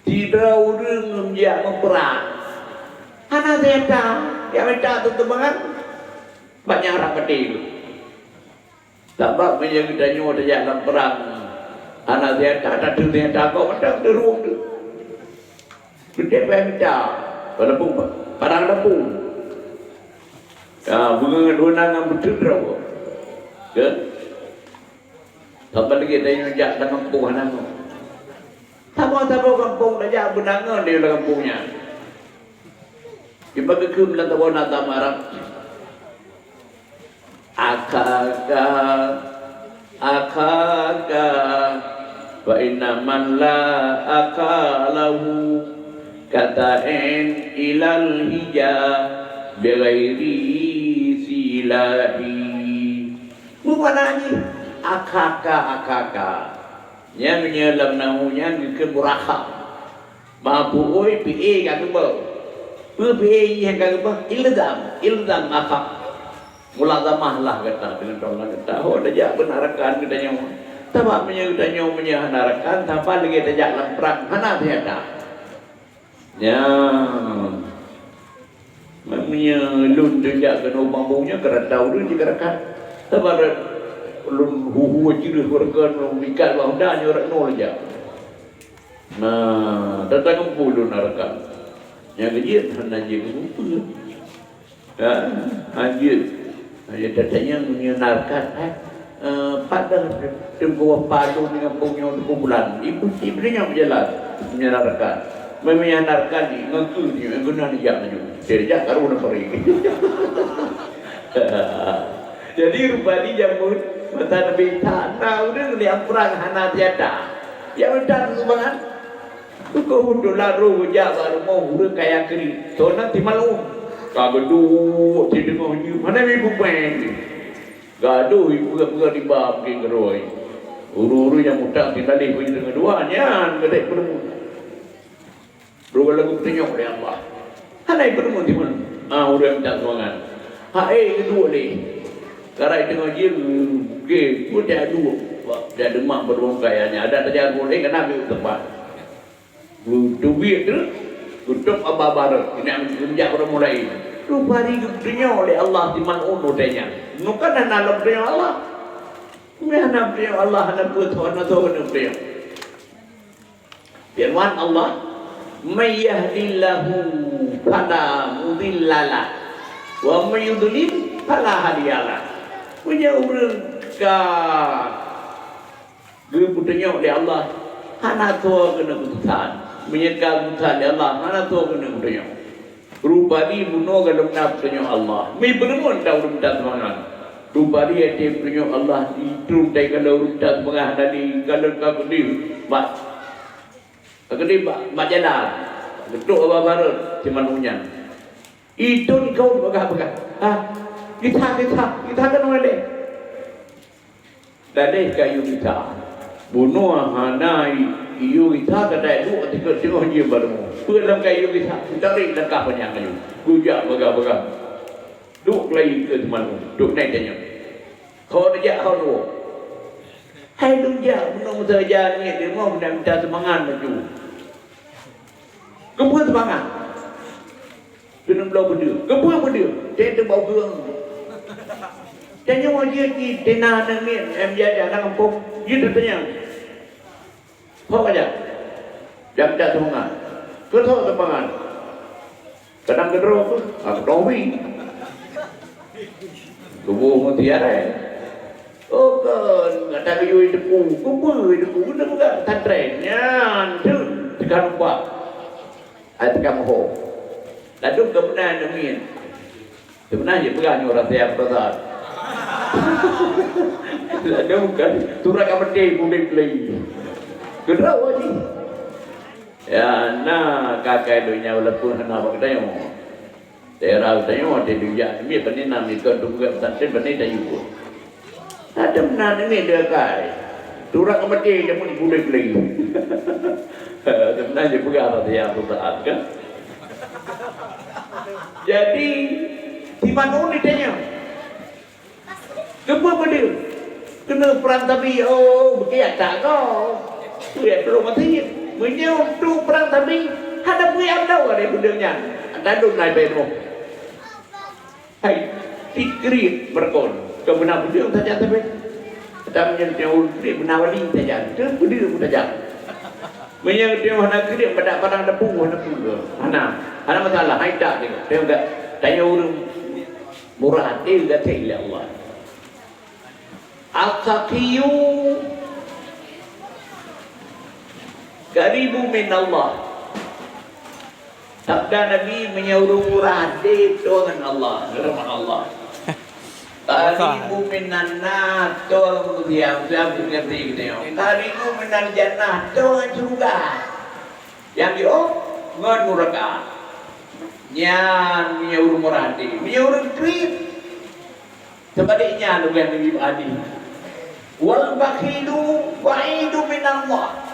Speaker 1: tidak orang yang memperang anak zeta yang minta teman banyak orang kecil sebab menjaga danyo ada dalam perang anak zeta ada tu zeta kau macam teruk tu kita minta walaupun parang lepung. Ya, bunga donangan betul rawa. Ke? Sampai lagi tanya jak dalam kampung nang. Tahu kampung dah benangan di dalam kampungnya. Iba ke kumlan tahu nata marap. Akaka wa inna man la akalahu katain ilal hija bighairi silahi. Mukanani akaka nya menyelam namunya ke murahab mampu oi pe ka ke ba pe yang ka ba ilzam akak mulazamah lah kata dengan tolong kata ho dah benarkan kita nyawa tabak menyudanya menyahanarakan tanpa lagi dah dalam perang mana tiada. Ya, mamanya lun dia kena mampunya kerana tahu dia kerana tabar lun huhu jiru kerana mikat bahdan orang nol aja. Nah, datang kumpul narakan. Yang dia hendak jadi kumpul. Ya, anjir. Dia datangnya menyenarkan. Pada tempoh padu dengan punya kumpulan. Ibunya berjalan menyenarkan. Menyandarkan ni ngaku ni guna ni jak maju. Dia karo nak pergi. Jadi rupanya jamun mata Nabi tak tahu dia yang perang hana tiada. Yang mentar sumbangan. Kau hudu laru jak baru mau urang kaya kiri. So nanti malu. Gaduh tidak mau mana ibu pen. Gaduh ibu buka di bab ke geroi. Uru-uru yang muda ditali punya dengan duanya, gede bermu. Dua lagu tengok oleh Allah. Hanai bermu di mana? Orang tak semangat. Kedua ni. Karena tengok dia, pun dia dua. Dia demak beruang kayanya. Ada terjadi boleh kena ambil tempat. Duit tu, tutup apa-apa. Ini menjak orang mulai. Rupa hari tengok oleh Allah di mana ono tanya. Nukan dan alam tengok Allah. Mana tengok Allah, anak buat anak tahu tengok. Firman Allah, "May yahdillahu fala mudhillalah wa may yudlil fala hadiyalah." Punya orang dia punya oleh Allah, hana tahu kena ketuhan. Menyekal ketuhan Allah, hana tahu kena punya. Rupa ni bunuh kalau nak punya Allah. Mi bermun tahu rumah semangat. Rupa ni dia punya Allah itu tak kalau rumah semangat tadi kalau kau ni mak. Kau ni mak jalan. Betul apa baru cuma unyan. Itu kau baga-baga. Kita kan oleh. Tadi kayu kita. Bunuh hanai iyo kita kadai lu tengok dia baru. Dalam kayu kita tarik langkah banyak kayu. Kujak baga-baga. Duk lagi ke mana? Duk naik tanya. Kau dia kau lu. Hai lu ja bunuh saja ni dia mau minta semangat maju. Kebun semangat. Kena belau benda. Kebun benda. Dia terbau gerang. Tanya dia di tenah ni dia ada kampung. Dia tanya. Kau aja. Jam dah semangat. Kau tahu semangat. Kadang kedua pun, aku tahu. Kubu mutiara. Oh kan, kata kayu itu kubu kena bukan tantrennya. Tu tekan buat. Tekan ho. Lalu kebenaran demikian. Sebenarnya pegang orang saya perasaan. Lalu bukan turun kamar boleh play. Kedua wajib. Ya, nah kakak dunia walaupun hendak berkata daerah tanya ada dunia ni benih nama itu juga santai benih dah ibu. Ada benar ni dia kai. Turun kamar dia pun boleh play. Sebenarnya pegang saya perasaan kan. Jadi di mana ni tanya? Kenapa benda? Kena perang tapi berkiat tak kau? Tu yang belum mati. Menyau tu perang tapi ada punya tahu ada bendanya. Ada dun naik beno. Hai, tikrit berkon. Kebenar benda saja tapi. Kita menyau tikrit menawali saja. Tu benda pun saja. Menyau dia nak kiri pada padang depu ke. Ana masalah hai tak dia. Dia enggak tanya urang murah hati enggak tanya Allah. Al-Taqiyu Qaribu min Allah. Sabda Nabi menyuruh murah hati dengan Allah, dengan Allah. Qaribu minan nar, tolong dia mengerti gitu ya. Qaribu minan jannah, tolong juga. Yang dia ngon muraka. Nyan menyuruh murah hati, menyuruh tweet. Sebaliknya dengan Nabi Adi. Wal bakhilu ba'idu min Allah.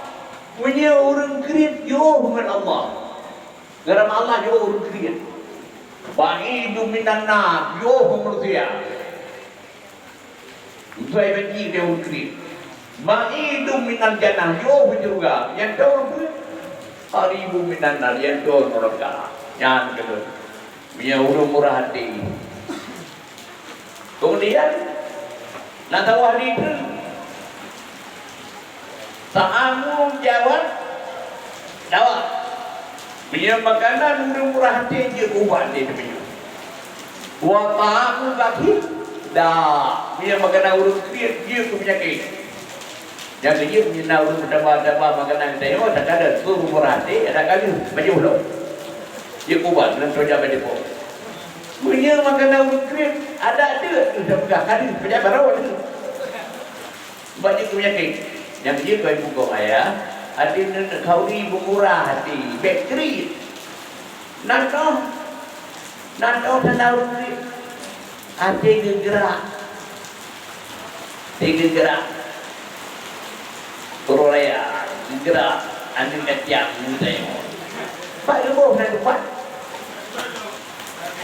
Speaker 1: Punya orang kering jauh dengan Allah. Dalam Allah jauh orang kering. Ba'idu minan nar, jauh manusia. Saya benci dia orang kering. Ba'idu minal jannah, jauh juga. Yang tahu apa? Qaribu minan nar, yang tahu neraka. Yang kedua, punya orang murah hati. Kemudian nak tahu hari itu ta'amu jawab punya makanan murah hati dia ubah dia punya wa ta'amu baki dah punya makanan urut dia punya kek yang dia punya urut dapat makanan dia tak ada tu murah hati ada kali baju lo dia ubah dan kerja baju po punya makanan urut ada sudah pegang kali banyak baru ada banyak punya kek yang dia kau buka ayah ada kauri murah hati bakery nanto tanah urut ada gerak gerak anu ketiak saya pak lu nak buat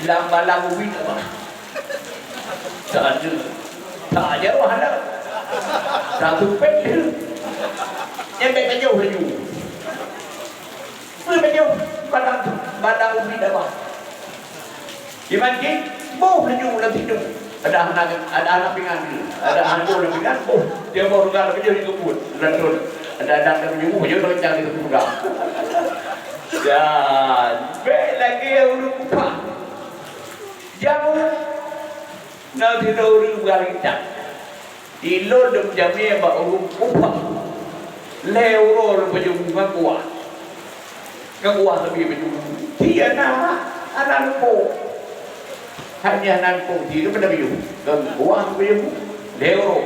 Speaker 1: lama-lama win apa tak ada wahala satu pet yang baik jauh lagi jauh badang win apa gimana mau lagi lagi tu ada anak pingan ada anak bola pingan dia baru kalau kerja di kebun dan ada menyuruh dia kalau cari itu juga dan baik lagi urut kupang jauh nanti urut galita ilo dum jamnya ba urut kupang leuro baju ngakua lebih baju dia anak lupa hanya nampung di itu pada biu gangguan biu leuro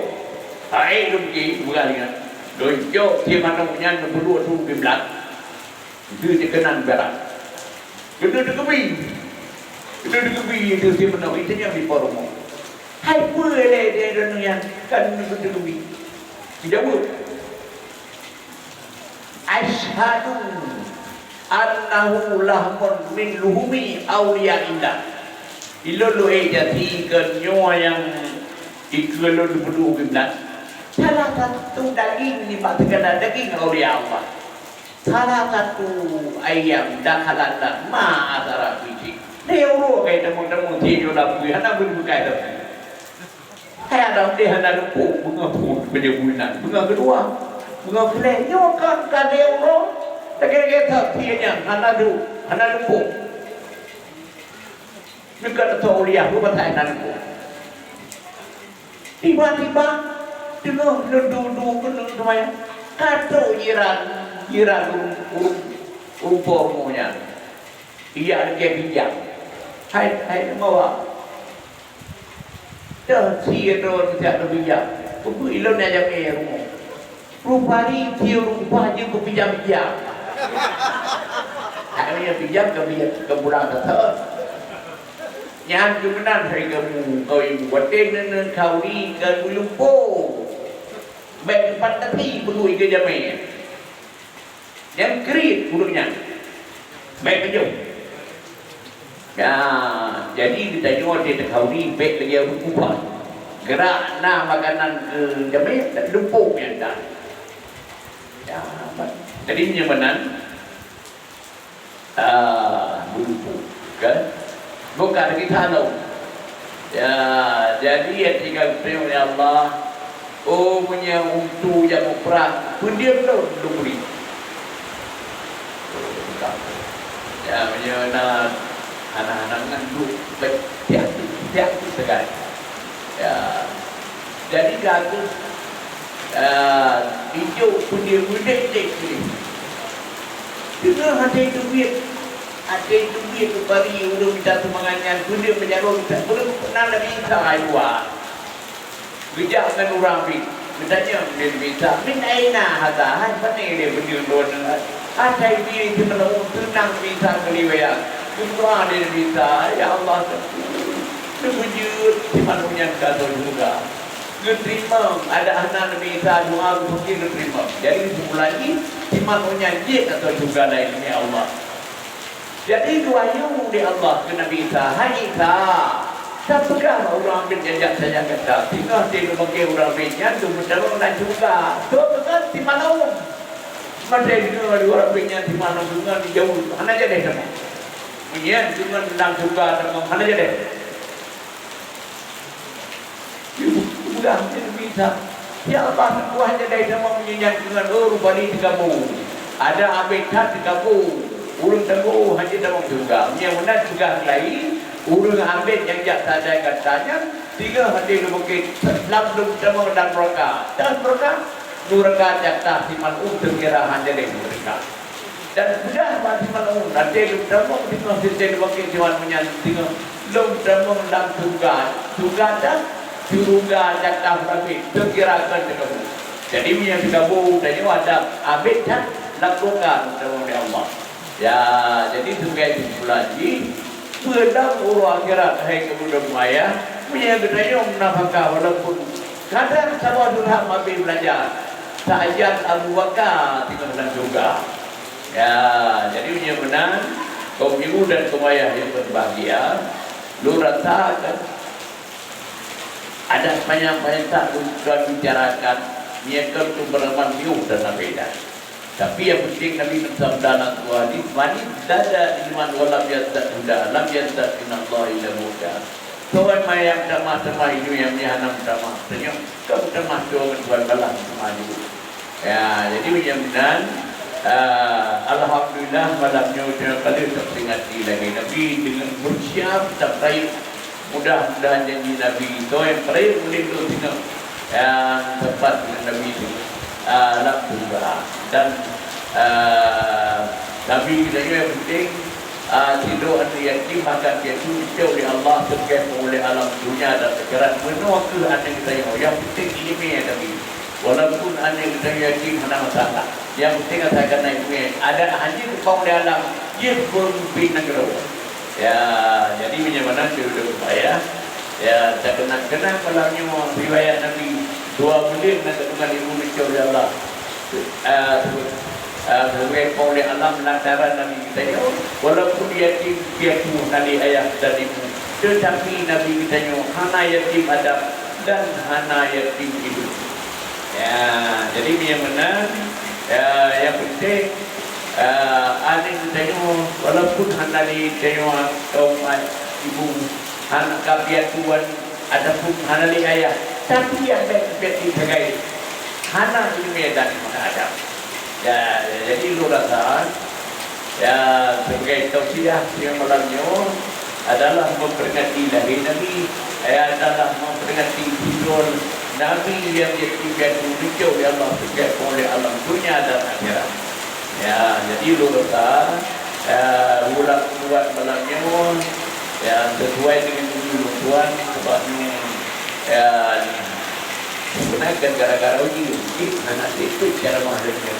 Speaker 1: hai rumki bukannya dojo di mana punya berdua tu bimblat itu dikenan berat itu dikebi itu di mana itu yang di forum hai boleh dia dunia kan itu dikebi tidak boleh asyhadu annahu lahmun min luhumi awliya indah ilolu jati kenyo yang ikelo dulu bimblat salah satu daging ni pak terkena daging oleh Allah salah satu ayam dakhalana ma asara biji leuro kai temu ti yo la bui hana bui kai dah hai ada dia hana lupu bunga penyebunan bunga kedua bunga fle yo kan leuro tak kira tianya hana lupu dekat atau liah lupa Thailand tiba-tiba dengar lendu kenal namanya kado jiran umpomonya iya dia bijak hai mawa dah siapa tidak bijak buku ilmu aja meru rupani dia rupa je bijak hanya bijak keburan tetap yang kemudian hari kamu kau ibu batin dan kau ni kau lupa baik tempat tadi perlu ikut jamai yang kerit buruknya baik kejauh ya jadi kita jual dia kau ni baik dia lupa gerak nak makanan ke jamai tak lupa yang dah ya jadi menyamanan lupa kan bukan kita tahu ya jadi ketika oleh Allah punya untuk yang perang pun dia belum beri ya punya anak-anak ngandung tiap sekali ya jadi gatus hijau pun dia mudah ni dengar ada duit ada duit kembali udah minta semangatnya dunia menjaga kita belum pernah Nabi Isa ayuah bijak dengan orang mintanya dia bisa min aina hadha mana dia berdua ada diri di menemukan tenang bisa keliwayang berdoa dia bisa ya Allah sebujud di mana punya kata juga terima ada anak Nabi Isa doa mungkin terima jadi lagi di mana punya jid atau juga lainnya Allah. Jadi doayu di Allah ke Nabi Isa, hai Isa, sapakah orang ambil jajak saja kata, tinggal di rumah orang ambilnya, tu berdalam dan juga, tu kan di mana Masa dengar orang ambilnya di mana juga di jauh, mana aja deh sama, punya dengan dan juga sama, mana aja deh, sudah bisa, ya Allah buahnya dari sama menyanyi dengan rupani di kamu, ada abekat di kamu. Urung tengok haji dalam juga. Yang mana juga lain, urung ambil yang jatah saya katanya, tiga hati mungkin langsung tengok dan mereka. Dan mereka, mereka jatah siman terkira hanya dari mereka. Dan sudah masih malu. Nanti tengok di masjid mungkin siman menyanting. Lom tengok dan juga dah, juga jatah berapa terkirakan dengan. Jadi yang digabung tadi ada ambil dan lakukan dengan Allah. Ya, jadi sebagai lagi pedang urus akhirat hai kemudian maya punya gedanya menafkah walaupun kadang sama durham habis belajar Sajat Abu Bakar tinggal dalam surga. Ya, jadi punya benar kaum ibu dan kaum ayah yang berbahagia, lu rasakan ada banyak tak sudah bicarakan mereka itu beramal miu dan beda. Tapi yang penting Nabi bersabda Tuhan ini wanita ada iman walam yasad sudah lam yasad inallah ila muda. Tuhan mayam sama itu yang dihanam sama senyum kau sama Tuhan Tuhan balas sama itu. Ya, jadi benar alhamdulillah malamnya sudah kali teringati lagi Nabi dengan bersiap sampai mudah-mudahan janji Nabi itu yang terakhir melindungi tinggal yang tepat dengan Nabi itu alhamdulillah dan Nabi kita yang penting tidur yatim maka dia itu oleh Allah terkait oleh alam dunia dan akhirat menolak ke anak kita yang penting ini Nabi. Walaupun anda kita yakin ada masalah, yang penting asalkan naiknya ada haji kau di alam, dia berpindah negara. Ya, jadi bagaimana jodoh saya? Ya, saya kenang malamnya riwayat Nabi 2 bulan nak dengan ibu mencuri Allah. Sebagai kau di alam lantaran Nabi kita walaupun yatim piatu kali ayah dan ibu, tetapi Nabi kita hana yatim adab dan hana yatim hidup. Ya, jadi yang benar, yang penting, adik tengok, walaupun hanali tengok kaum ibu, anak kabiat tuan, ataupun hanali ayah, tapi yang baik dijagai, hana ilmiah dan ada. Ya, jadi lu rasa, ya sebagai tausiah yang malamnya adalah memperingati lahir Nabi, adalah memperingati tidur Nabi yang diberikan hijau oleh Allah sejak oleh alam dunia dan akhirat. Ya, jadi lurusan ulang buat malamnya ya sesuai dengan tujuan sebabnya ya sebenarnya gara-gara uji anak itu cara mahalnya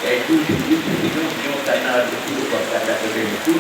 Speaker 1: yaitu itu karena itu bahkan ada itu